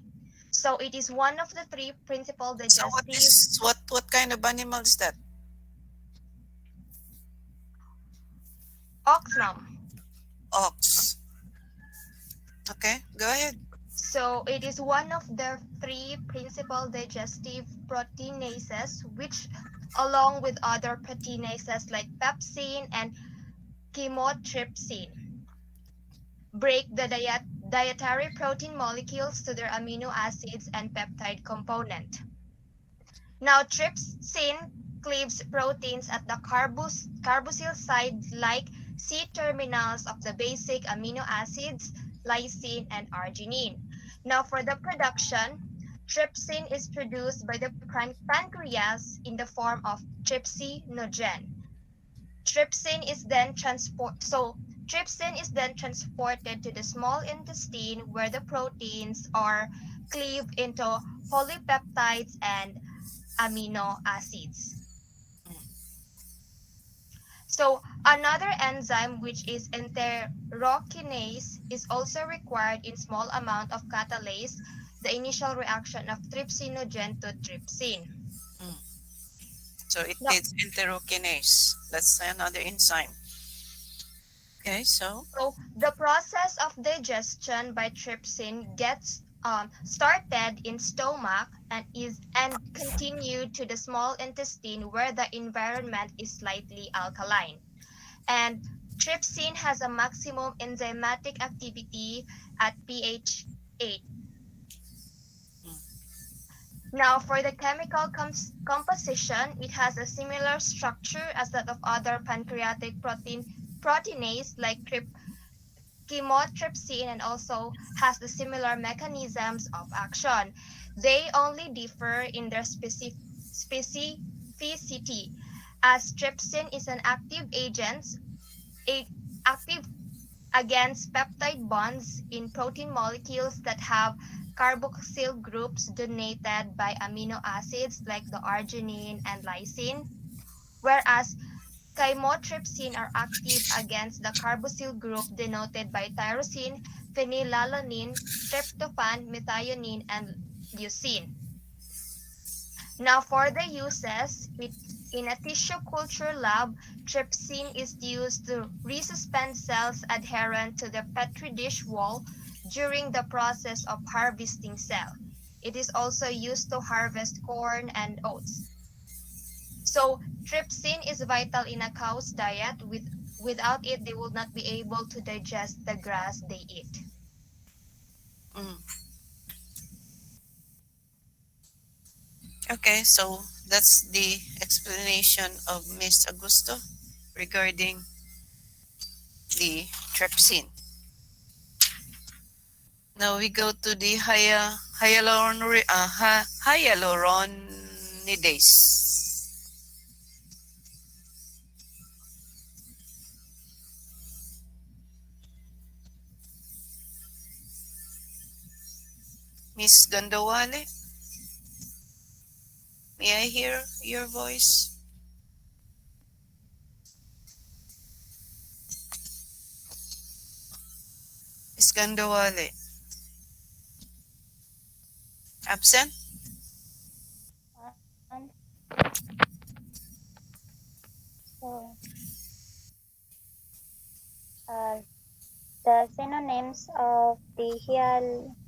So, it is one of the three principal digestive... So, what kind of animal is that? Ox, ma'am. Ox. Okay, go ahead. So, it is one of the three principal digestive proteinases, which, along with other proteinases like pepsin and chymotrypsin, break the dietary protein molecules to their amino acids and peptide component. Now, trypsin cleaves proteins at the carboxyl side like C-terminals of the basic amino acids, lysine and arginine. Now, for the production, trypsin is produced by the pancreas in the form of trypsinogen. Trypsin is then transported to the small intestine where the proteins are cleaved into polypeptides and amino acids. So another enzyme, which is enterokinase, is also required in small amount of catalase the initial reaction of trypsinogen to trypsin. So it is enterokinase. That's another enzyme. Okay, so the process of digestion by trypsin gets started in stomach and continued to the small intestine where the environment is slightly alkaline. And trypsin has a maximum enzymatic activity at pH 8. Now, for the chemical composition, it has a similar structure as that of other pancreatic proteinase like chymotrypsin, and also has the similar mechanisms of action. They only differ in their specificity, as trypsin is an active agent, active against peptide bonds in protein molecules that have carboxyl groups donated by amino acids like the arginine and lysine, whereas chymotrypsin are active against the carboxyl group denoted by tyrosine, phenylalanine, tryptophan, methionine, and leucine. Now, for the uses, in a tissue culture lab, trypsin is used to resuspend cells adherent to the petri dish wall during the process of harvesting cell. It is also used to harvest corn and oats. So trypsin is vital in a cow's diet. Without it, they will not be able to digest the grass they eat. okay, so that's the explanation of Ms. Augusto regarding the trypsin. Now we go to the hyaluronidase. Miss Gandawale, may I hear your voice? Miss Gandawale. Absent? So, the synonyms of the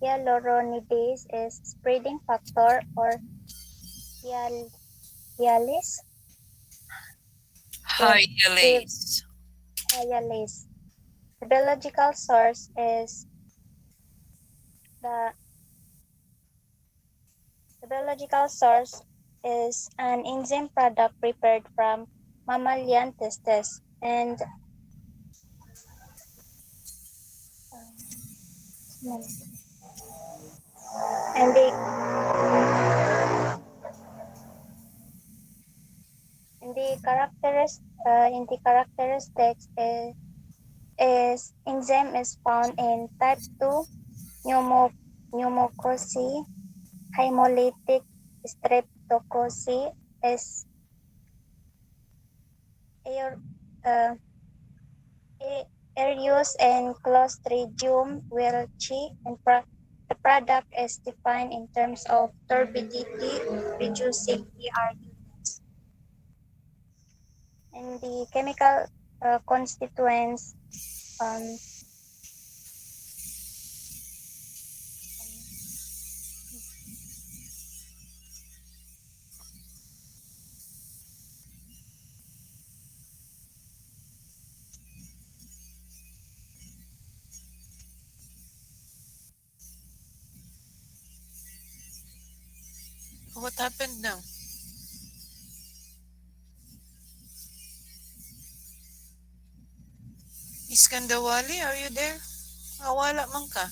hyaluronidase is spreading factor or hyalase. Hyalase. Hyalase. The biological source is an enzyme product prepared from mammalian testes and the characteristics is enzyme is found in type 2 pneumococci, hemolytic streptococci, Aereus and Clostridium welchi, and the product is defined in terms of turbidity reducing PR units. And the chemical constituents What happened now? Miss Kandawali, are you there? Wala man ka.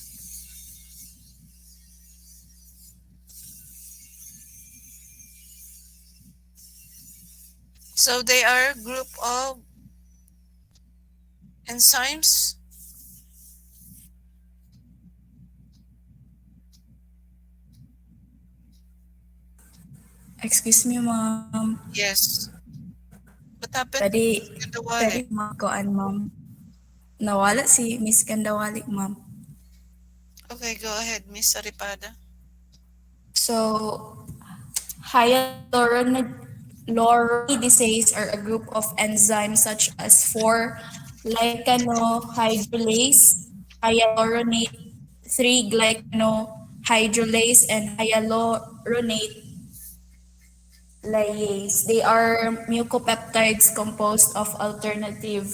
So they are a group of enzymes. Excuse me, ma'am. Yes. What happened? Tadi, Kandawali. makoan, ma'am. Nawala si Miss Kandawali, ma'am. Okay, go ahead, Miss Saripada. So, hyaluronidase are a group of enzymes such as 4-glycanohydrolase, hyaluronate, 3-glycanohydrolase, and hyaluronate lyase. They are mucopeptides composed of alternativing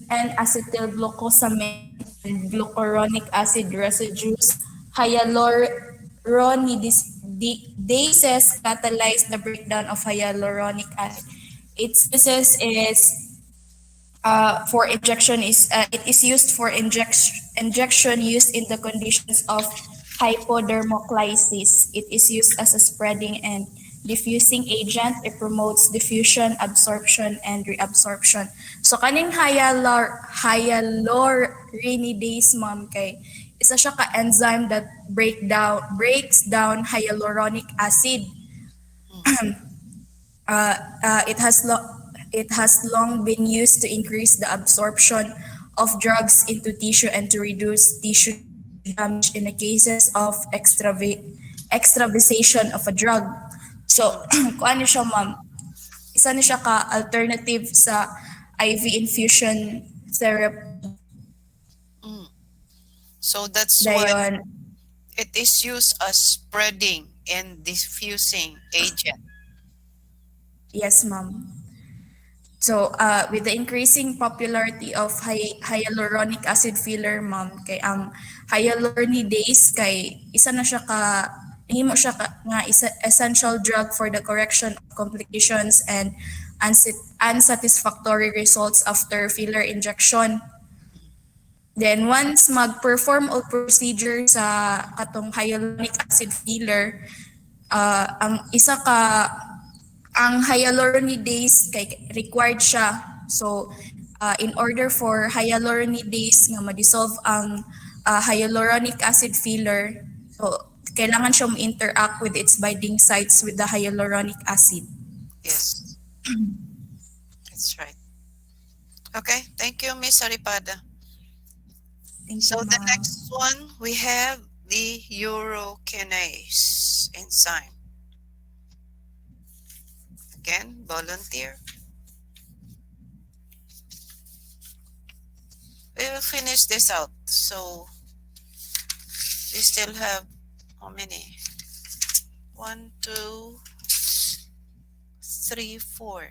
and acetylglucosamine and glucuronic acid residues. Hyaluronidases catalyze the breakdown of hyaluronic acid. Its uses is for injection it is used for injection used in the conditions of hypodermolysis. It is used as a spreading and diffusing agent. It promotes diffusion, absorption, and reabsorption. So kaning hyaluronidase, ma'am, kay isa siya ka enzyme that breaks down hyaluronic acid. It has long been used to increase the absorption of drugs into tissue and to reduce tissue damage in the cases of extravasation of a drug. So, kung ano siya, ma'am, isa na siya ka alternative sa IV infusion therapy. So that's why it is used as spreading and diffusing agent. Yes, ma'am. So, with the increasing popularity of hyaluronic acid filler, ma'am, kay ang hyaluronidase kay isa na siya ka himo siya nga essential drug for the correction of complications and unsatisfactory results after filler injection. Then once mag-perform o procedure sa katong hyaluronic acid filler, ang hyaluronidase kay required siya. So in order for hyaluronidase nga ma-dissolve ang hyaluronic acid filler, so kailangan siya interact with its binding sites with the hyaluronic acid. Yes. That's right. Okay, thank you, Miss Saripada. So the next one, we have the urokinase enzyme. Again, volunteer. We will finish this out. So we still have how many? 1, 2, 3, 4.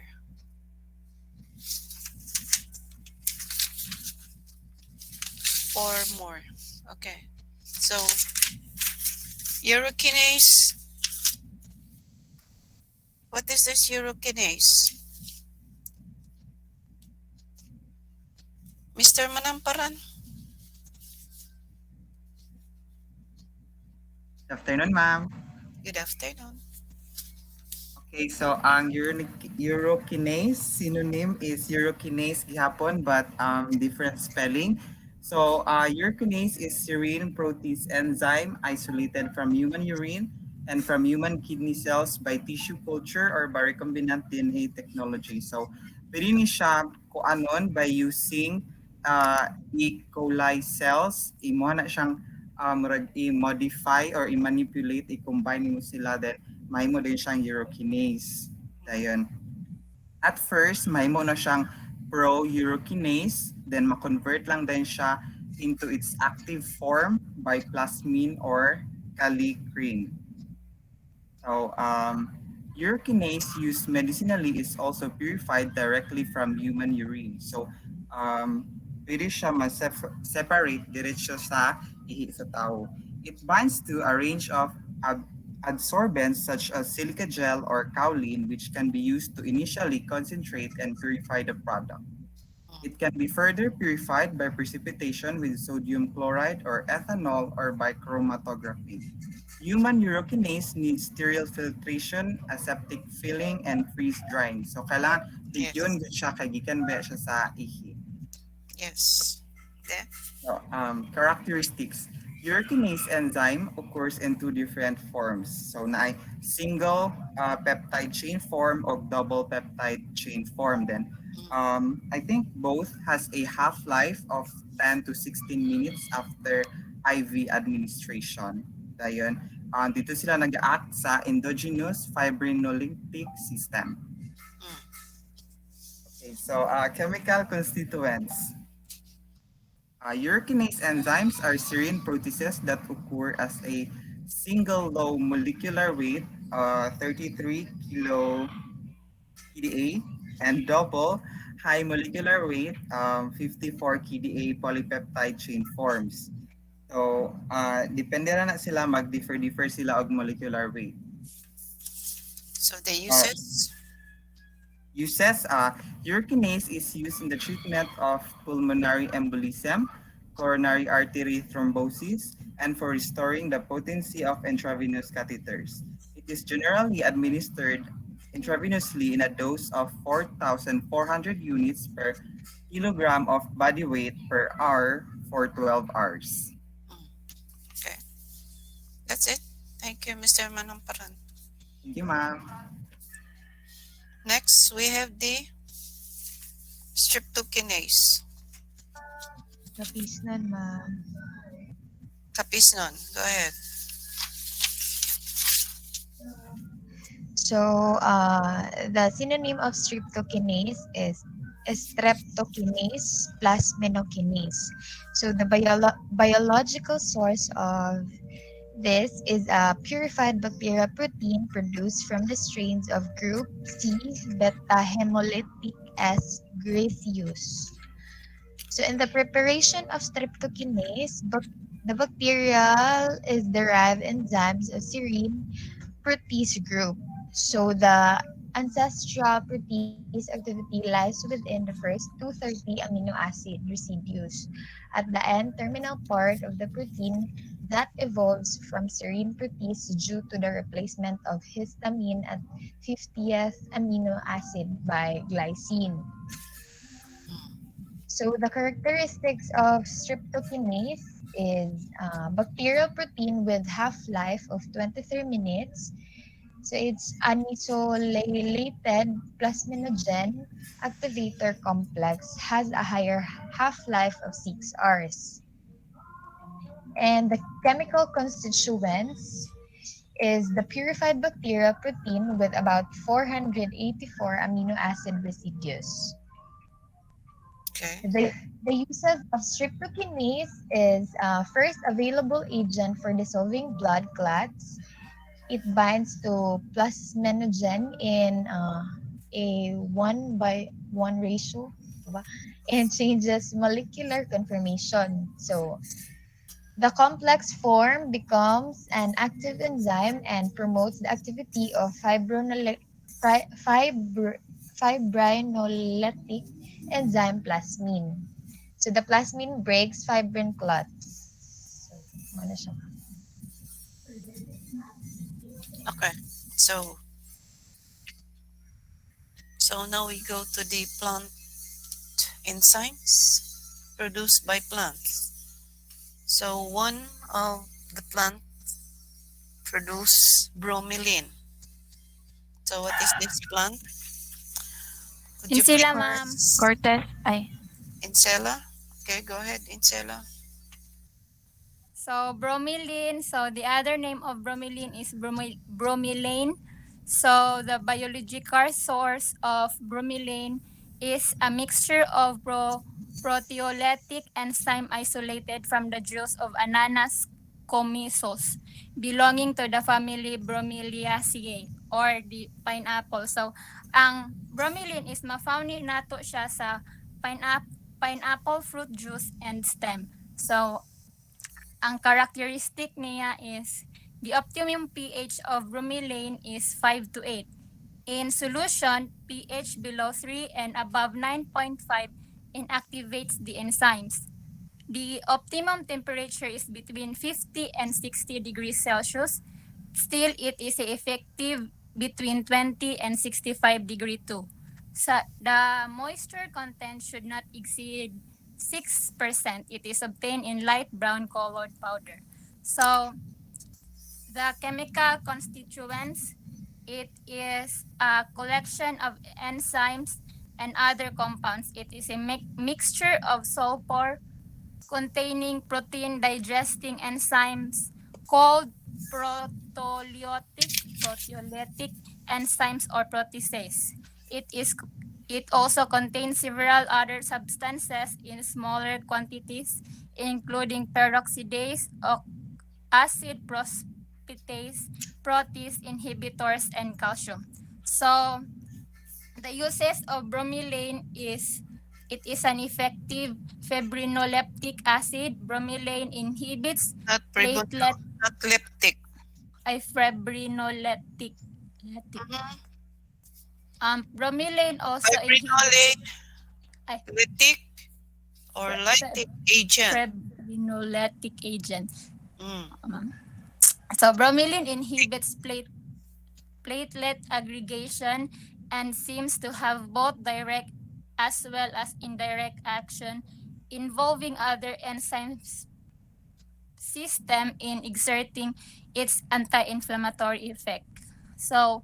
4 more. Okay. So urokinase. What is this urokinase? Mr. Manamparan? Good afternoon, ma'am. Good afternoon. Okay, so ang urokinase synonym is urokinase gihapon but different spelling. So urokinase is serine protease enzyme isolated from human urine and from human kidney cells by tissue culture or by recombinant DNA technology. So pwede ni siya kuanon by using E. coli cells. Imo na siyang i-modify or i-manipulate, i-combine mo sila, then mahimo din siyang urokinase. Dayon. At first, mahimo na siyang pro-urokinase, then ma-convert lang din siya into its active form by plasmine or kallikrein. So, urokinase used medicinally is also purified directly from human urine. So, pwede siya ma-separate diretso sa ihi sa tao. It binds to a range of adsorbents such as silica gel or kaolin, which can be used to initially concentrate and purify the product. It can be further purified by precipitation with sodium chloride or ethanol or by chromatography. Human urokinase needs sterile filtration, aseptic filling, and freeze drying. So kailangan yun siya kay gikan ba siya sa ihi. Yes. Yeah. So, characteristics. Urokinase enzyme occurs in two different forms. So na single peptide chain form or double peptide chain form then. I think both has a half-life of 10 to 16 minutes after IV administration. Dayon, dito sila nag-act sa endogenous fibrinolytic system. Okay, so chemical constituents. Urokinase enzymes are serine proteases that occur as a single low molecular weight, 33 kilo kDa, and double high molecular weight, 54 kDa polypeptide chain forms. So, depende na sila, mag-differ sila og molecular weight. So the uses? Uses, urokinase is used in the treatment of pulmonary embolism, coronary artery thrombosis, and for restoring the potency of intravenous catheters. It is generally administered intravenously in a dose of 4,400 units per kilogram of body weight per hour for 12 hours. Okay. That's it. Thank you, Mr. Manamparan. Thank you, ma'am. Next, we have the streptokinase. Kapisnan, ma'am. Kapisnon, go ahead. So, the synonym of streptokinase is streptokinase plasminokinase. So, the biological source of this is a purified bacteria protein produced from the strains of group C beta hemolytic S gracius. So in the preparation of streptokinase, the bacterial is derived enzymes of serine protease group. So the ancestral protease activity lies within the first 230 amino acid residues. At the end terminal part of the protein that evolves from serine protease due to the replacement of histamine at 50th amino acid by glycine. So the characteristics of streptokinase is bacterial protein with half-life of 23 minutes. So it's anisoylated plasminogen activator complex, has a higher half-life of 6 hours. And the chemical constituents is the purified bacterial protein with about 484 amino acid residues. Okay. The uses of streptokinase is first available agent for dissolving blood clots. It binds to plasminogen in a 1:1 ratio and changes molecular conformation. So the complex form becomes an active enzyme and promotes the activity of fibrinolytic enzyme plasmin. So the plasmin breaks fibrin clots. Okay. So now we go to the plant enzymes produced by plants. So one of the plants produce bromelain. So what is this plant? Insela, ma'am. Cortez. Ay. Insela? Okay, go ahead, Insela. So bromelain, so the other name of bromelain is bromelain. So the biological source of bromelain is a mixture of proteolytic enzyme isolated from the juice of Ananas commissos, belonging to the family Bromeliaceae or the pineapple. So ang bromelain is ma-found nato siya sa pineapple fruit juice and stem. So Ang characteristic niya is the optimum pH of bromelain is 5 to 8. In solution, pH below 3 and above 9.5 inactivates the enzymes. The optimum temperature is between 50 and 60 degrees Celsius. Still, it is effective between 20 and 65 degree too. So the moisture content should not exceed 6%. It is obtained in light brown colored powder. So the chemical constituents, it is a collection of enzymes and other compounds. It is a mixture of sulfur containing protein digesting enzymes called proteolytic enzymes or proteases. It also contains several other substances in smaller quantities, including peroxidase, acid phosphatase, protease inhibitors, and calcium. So the uses of bromelain is it is an effective fibrinoleptic acid. Bromelain inhibits platelet. Not leptic. Fibrinoleptic. Bromelain also inhibits Fibrinolytic or lytic agent. Fibrinolytic agent. So bromelain inhibits platelet aggregation and seems to have both direct as well as indirect action involving other enzymes system in exerting its anti-inflammatory effect. So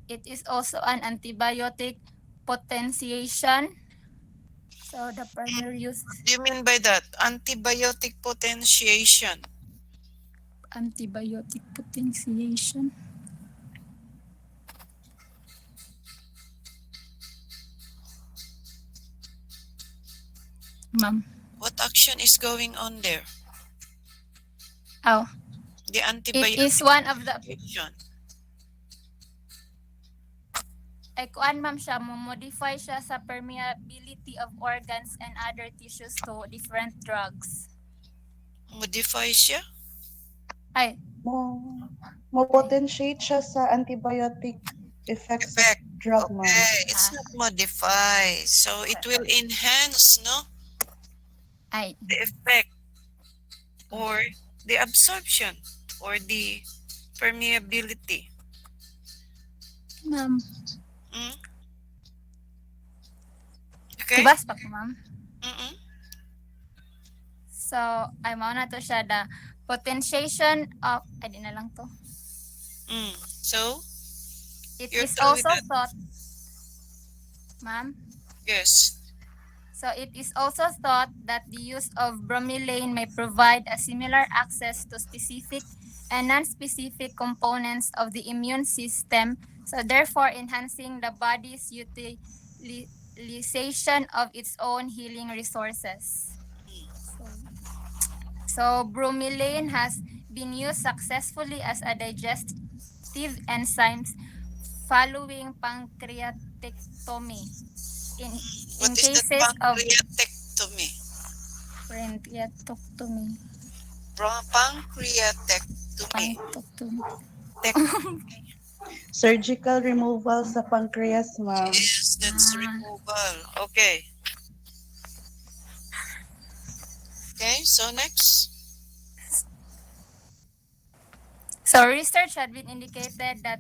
it is also an antibiotic potentiation. So the primary use. What do you mean by that? Antibiotic potentiation. Antibiotic potentiation. Ma'am. What action is going on there? Oh. The antibiotic. It is one of the action. Kuan ma'am siya, modify siya sa permeability of organs and other tissues to different drugs. Modify siya? Ay. Mo-potentiate siya sa antibiotic effects of drug, ma'am. Okay, it's not modify. So it will enhance, no? The effect or the absorption or the permeability. Ma'am. Okay. Ibas pa ko, ma'am. So, ay mo na to siya the potentiation of, ay di na lang to. So, it you're is through with also that? thought, ma'am. Yes. So it is also thought that the use of bromelain may provide a similar access to specific and non-specific components of the immune system, so therefore enhancing the body's utilization of its own healing resources. So bromelain has been used successfully as a digestive enzyme following pancreatectomy. In cases of pancreatectomy? Pancreatectomy. Pancreatectomy. Surgical removal sa pancreas, ma'am. Yes, that's removal. Okay. Okay, so next. So research had been indicated that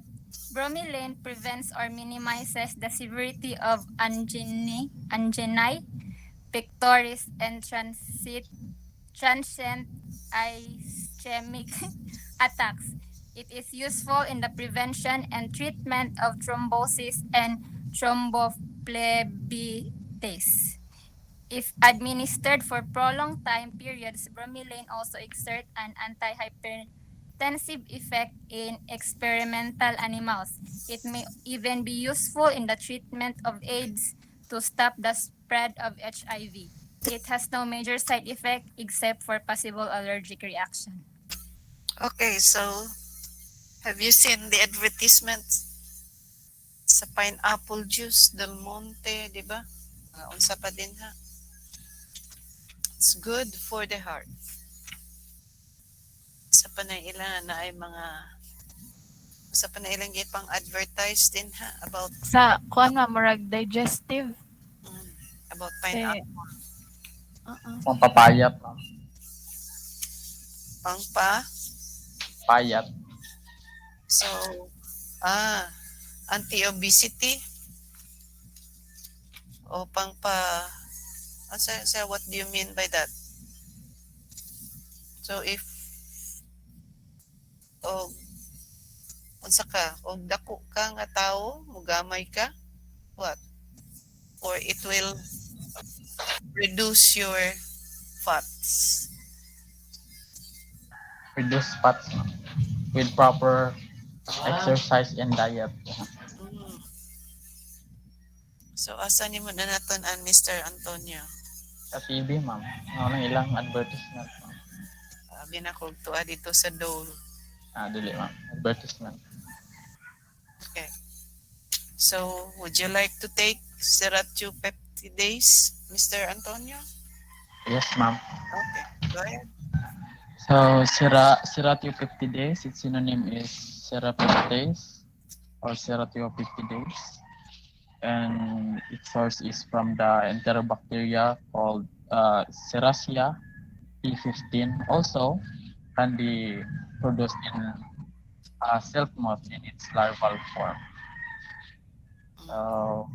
bromelain prevents or minimizes the severity of anginae, pectoris, and transient ischemic attacks. It is useful in the prevention and treatment of thrombosis and thrombophlebitis. If administered for prolonged time periods, bromelain also exerts an antihypertensive effect in experimental animals. It may even be useful in the treatment of AIDS to stop the spread of HIV. It has no major side effect except for possible allergic reaction. Okay, so have you seen the advertisement sa pineapple juice, Del Monte, di ba? Unsa pa din ha? It's good for the heart. pa na ilan na ay mga usa pa na ilang pang advertise din ha about Sa kuan ma'am murag digestive. about pineapple. Pampapayat, ma'am. Payat. So, anti-obesity o what do you mean by that? So if unsa ka og dako ka nga tawo, mugamay ka, what? Or it will reduce your fats. Reduce fats, ma'am. With proper exercise and diet. So asa nimo na naton an Mr. Antonio? Sa TV, ma'am. Ano ilang advertisement, ma'am. Abi na kog tuwa dito sa Dole. Dili, ma'am. Advertisement. Okay. So, would you like to take Siratu Peptidase, Mr. Antonio? Yes, ma'am. Okay, go ahead. So, Cerathiopeptidase, its synonym is serapeptase or Cerathiopeptidase. And its source is from the enterobacteria called Serratia P15. Also, can be produced in silk moth in its larval form. So,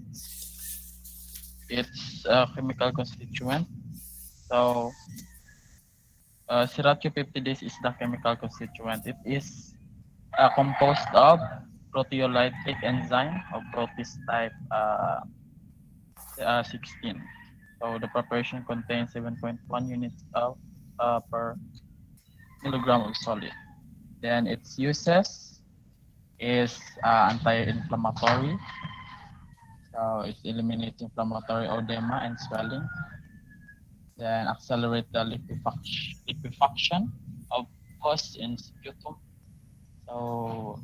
it's a chemical constituent. So, Cerathiopeptidase is the chemical constituent. It is composed of proteolytic enzyme of protease type 16. So the preparation contains 7.1 units of per kilogram of solid. Then its uses is anti-inflammatory. So it eliminates inflammatory edema and swelling. Then accelerate the liquefaction of pus in sputum. So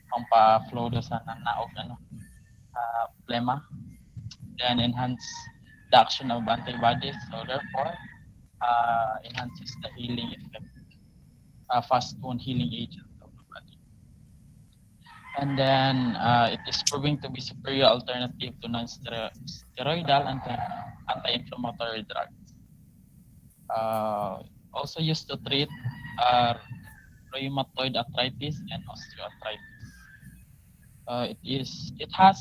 pampa-flow do sa nanaog phlegma. Then enhance the action of antibodies. So therefore, enhances the healing effect, fast wound healing agent of the body. And then it is proving to be superior alternative to non-steroidal anti-inflammatory drugs. Also used to treat rheumatoid arthritis and osteoarthritis. It has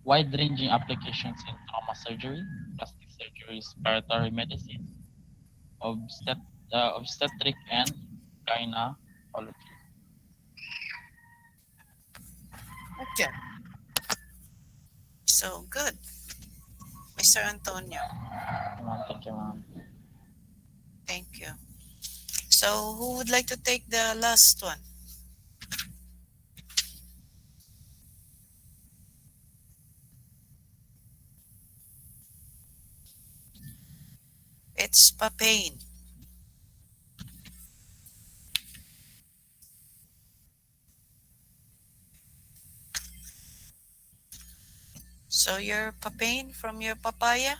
wide-ranging applications in trauma surgery, plastic surgery, respiratory medicine, obstetric and gynecology. Okay. So good, Mr. Antonio. Thank you, ma'am. Thank you. So who would like to take the last one? It's papain. So your papain from your papaya?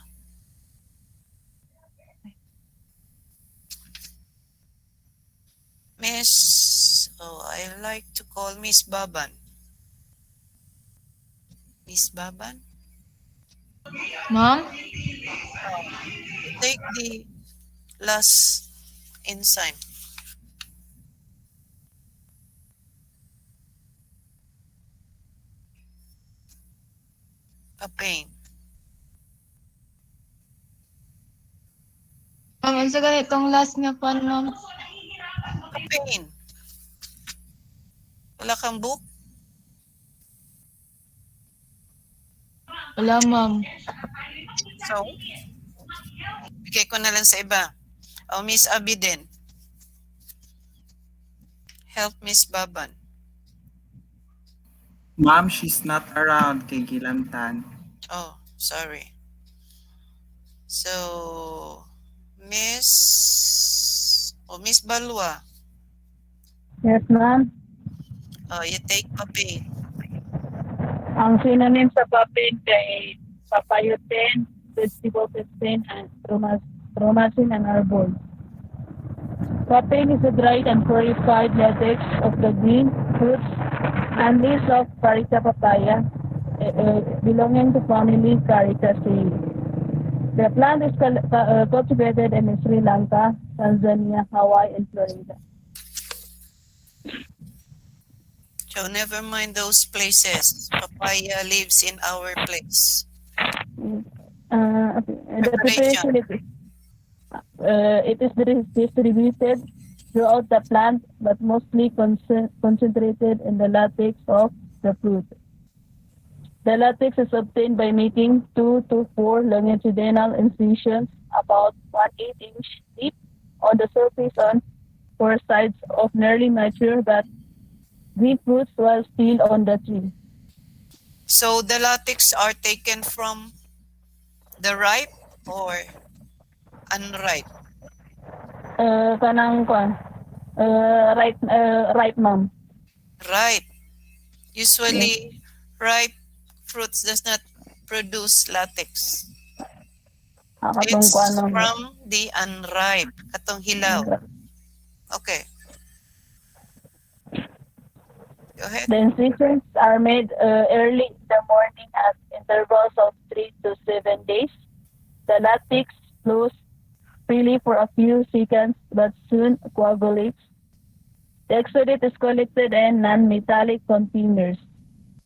I like to call Miss Baban. Miss Baban? Ma'am? Take the last enzyme. Papain. Ma'am, sa ganitong last nga pa, ma'am. Papain. Wala kang book? Wala, ma'am. So, bigay ko na lang sa iba. O, Miss Abiden. Help Miss Baban. Ma'am, she's not around kay Gilantan. Oh, sorry. So, Miss Balwa. Yes, ma'am. Oh, you take papain. Ang synonym sa papain kay papayotene, vegetable peptine, and promacin and arbol. Papain is a dried and purified latex of the green fruits and leaves of Carica papaya, belonging to family Caricaceae. The plant is cultivated in Sri Lanka, Tanzania, Hawaii, and Florida. So never mind those places. Papaya lives in our place. The preparation it is distributed throughout the plant, but mostly concentrated in the latex of the fruit. The latex is obtained by making 2 to 4 longitudinal incisions about 1/8 inch deep on the surface on 4 sides of nearly mature but green fruits while still on the tree. So the latex are taken from the ripe or unripe? Kanang kwan. Ripe, ma'am. Ripe. Usually, ripe fruits does not produce latex. It's from the unripe. Katong hilaw. Okay. Go ahead. The incisions are made early in the morning at intervals of 3 to 7 days. The latex flows freely for a few seconds but soon coagulates. The exudate is collected in non-metallic containers.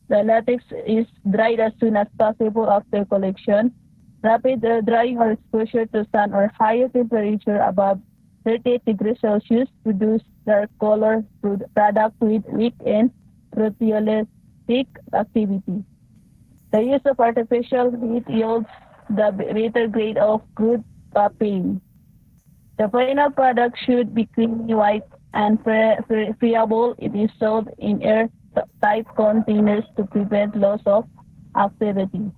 The latex is dried as soon as possible after collection. Rapid drying or exposure to sun or higher temperature above 38 degrees Celsius produce dark color product with weak and proteolytic activity. The use of artificial heat yields the better grade of crude papain. The final product should be creamy white and friable. It is sold in airtight containers to prevent loss of activity.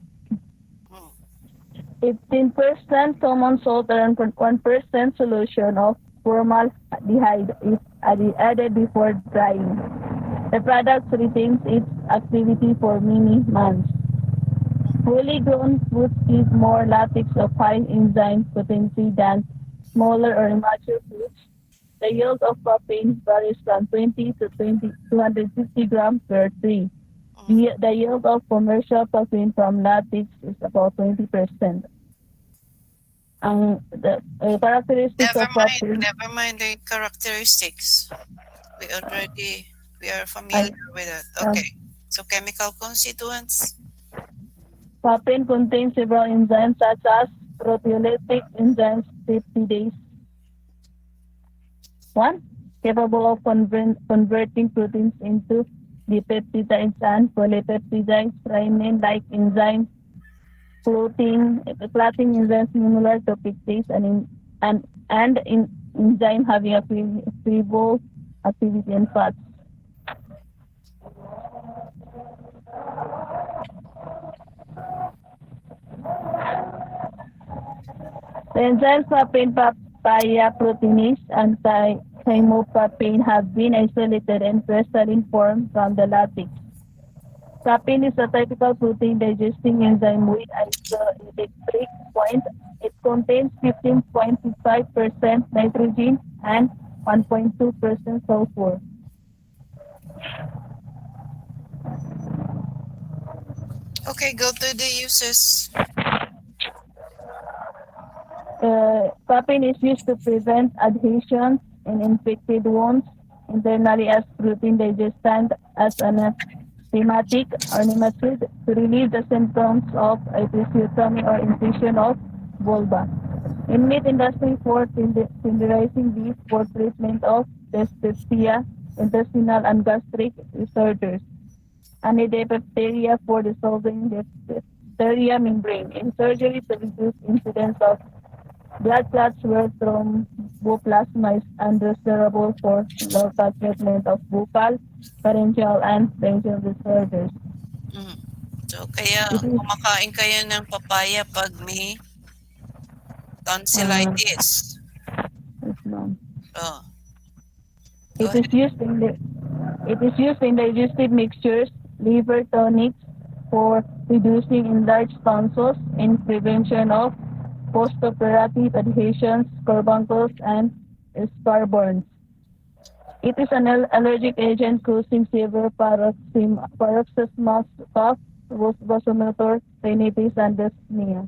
15% common salt and 1% solution of formaldehyde is added before drying. The product retains its activity for many months. Fully grown fruits give more latex of high enzyme potency than smaller or immature fruits. The yield of papain varies from 20 to 250 grams per tree. The yield of commercial papain from latex is about 20%. The characteristics of papain. Never mind the characteristics. We are familiar with that. Okay. So chemical constituents. Papain contains several enzymes such as proteolytic enzymes peptidase. 1. Capable of converting proteins into dipeptides and polypeptides, thymine-like enzyme, clotting enzyme similar to peptidase and enzyme having a friable activity in fats. The enzymes papain, papaya proteinase, and chymopapain have been isolated in crystalline form from the latex. Papain is a typical protein digesting enzyme with isoelectric point. It contains 15.5% nitrogen and 1.2% sulfur. Okay, go to the uses. Papain is used to prevent adhesions in infected wounds, internally as protein digestant, as an thematic or nematode, to relieve the symptoms of episiotomy or incision of vulva. In meat industry for tenderizing beef, for treatment of dyspepsia, intestinal and gastric disorders. Anidipepteria for dissolving the diphtheria membrane. In surgery to reduce incidence of blood clots where thromboplasma is undesirable for local treatment of buccal, pharyngeal, and laryngeal disorders. So kaya kumakain kayo ng papaya pag may tonsillitis. Yes, ma'am. Oh. It is used in digestive mixtures, liver tonics for reducing enlarged tonsils, in prevention of postoperative adhesions, carbuncles, and scarbornes. It is an allergic agent causing severe paroxysmal cough, vasomotor rhinitis, and dyspnea.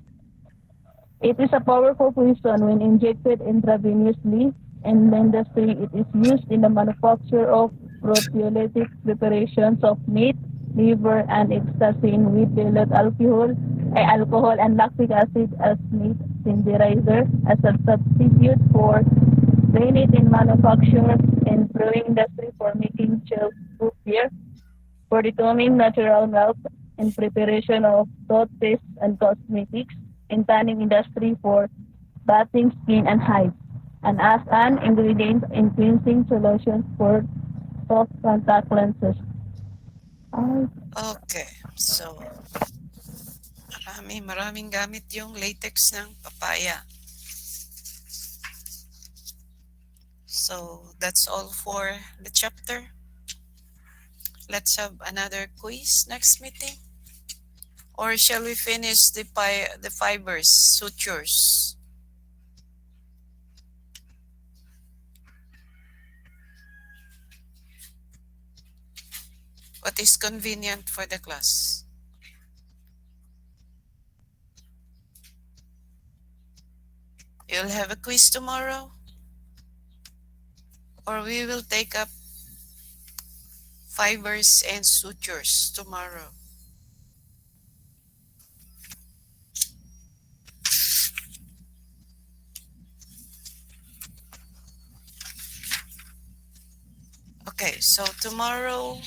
It is a powerful poison when injected intravenously. In the industry, it is used in the manufacture of proteolytic preparations of meat, liver, and extrasin with dilute alcohol and lactic acid as meat tenderizer as a substitute for granite in manufacture and brewing industry for making chill-proof beer, for determining natural milk in preparation of toothpaste and cosmetics, in tanning industry for bathing skin and hides, and as an ingredient in cleansing solutions for soft contact lenses. Okay, so maraming gamit yung latex ng papaya. So that's all for the chapter. Let's have another quiz next meeting. Or shall we finish the fibers, sutures? What is convenient for the class? You'll have a quiz tomorrow? Or we will take up fibers and sutures tomorrow? Okay, so tomorrow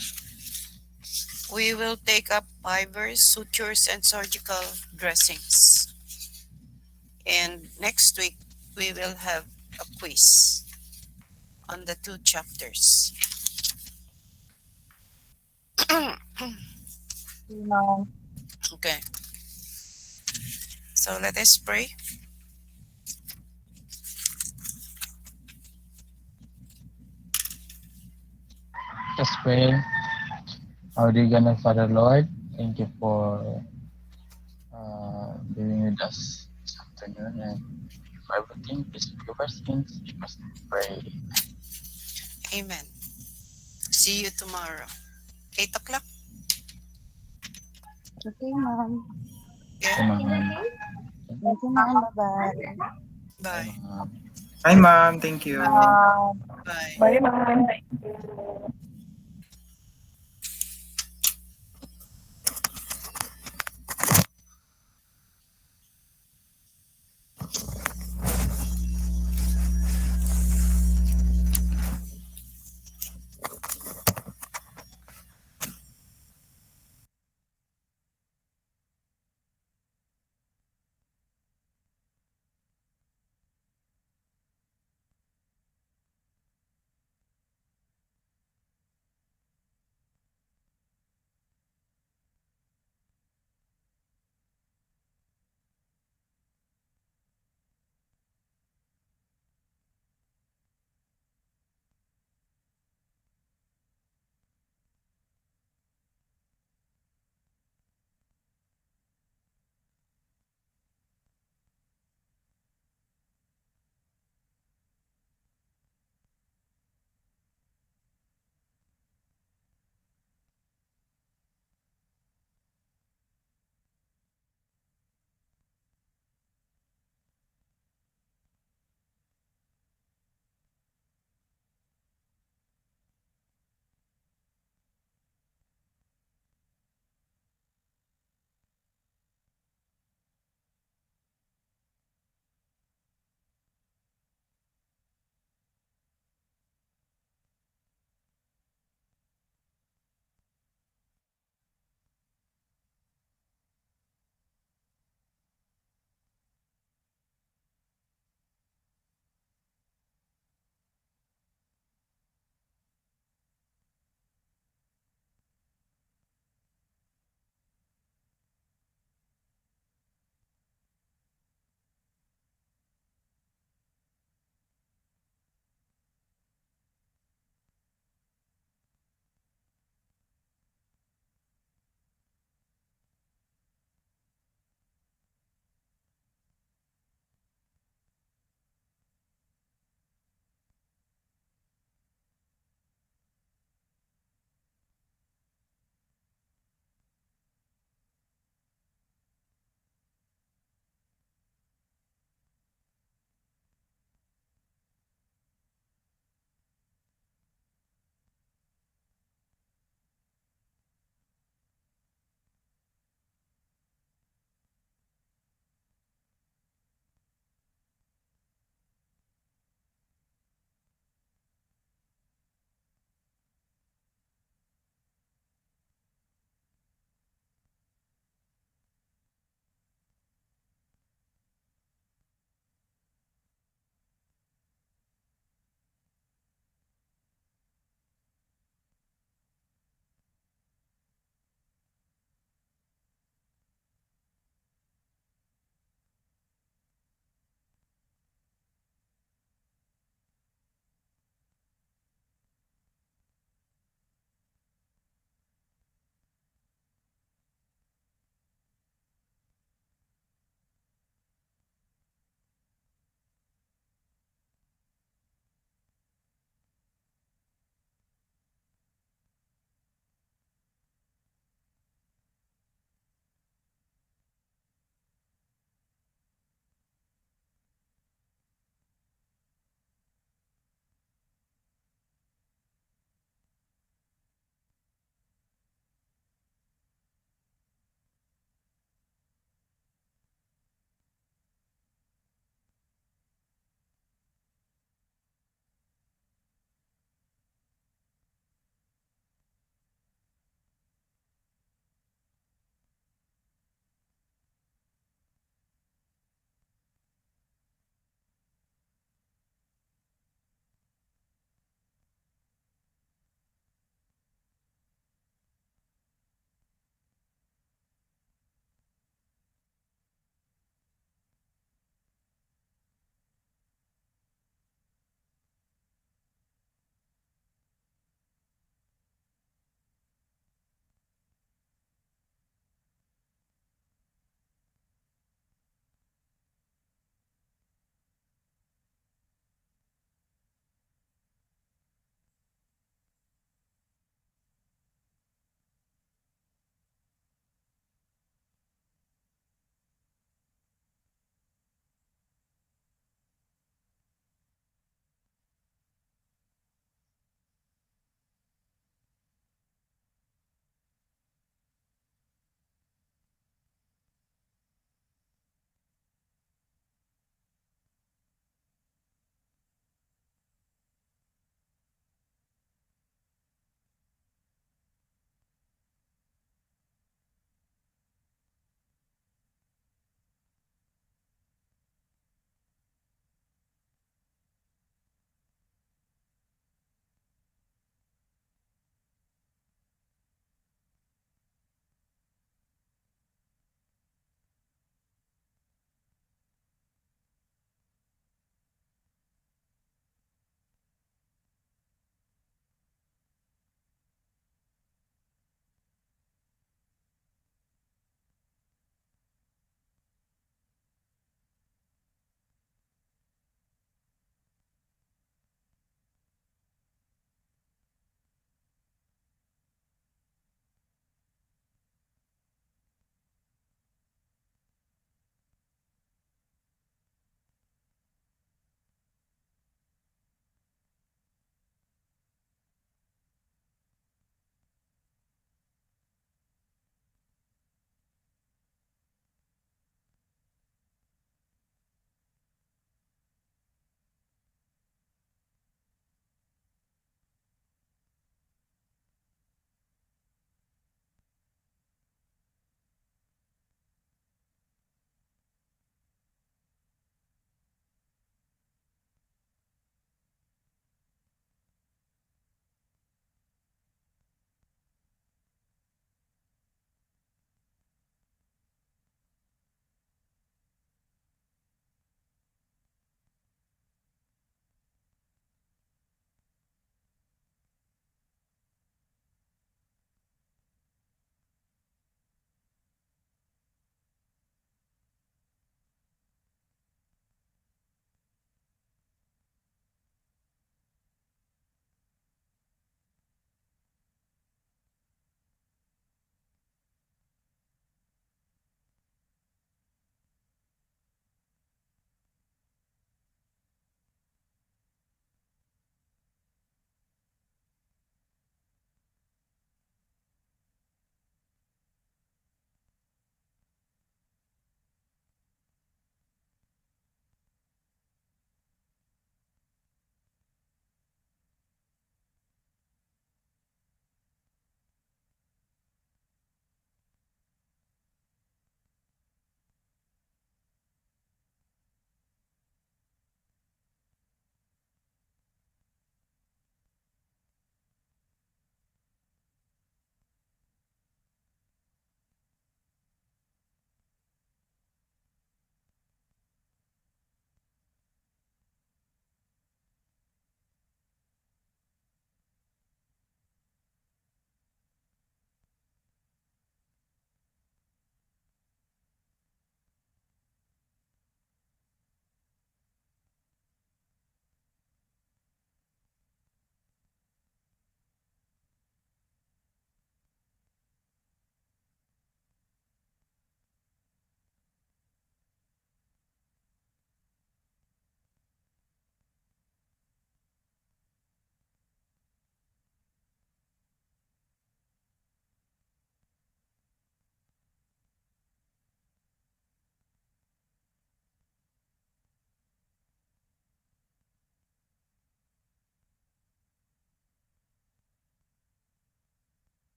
we will take up fibers, sutures, and surgical dressings. And next week we will have a quiz on the 2 chapters. Okay. So let us pray. Let's pray. Our dear God and Father Lord, thank you for being with us this afternoon, and for everything, please forgive our sins. We must pray. Amen. See you tomorrow. 8 o'clock. Okay, ma'am. Yeah. Thank you, ma'am. Bye-bye. Bye. Bye, ma'am. Thank you. Bye. Bye, ma'am. Thank you.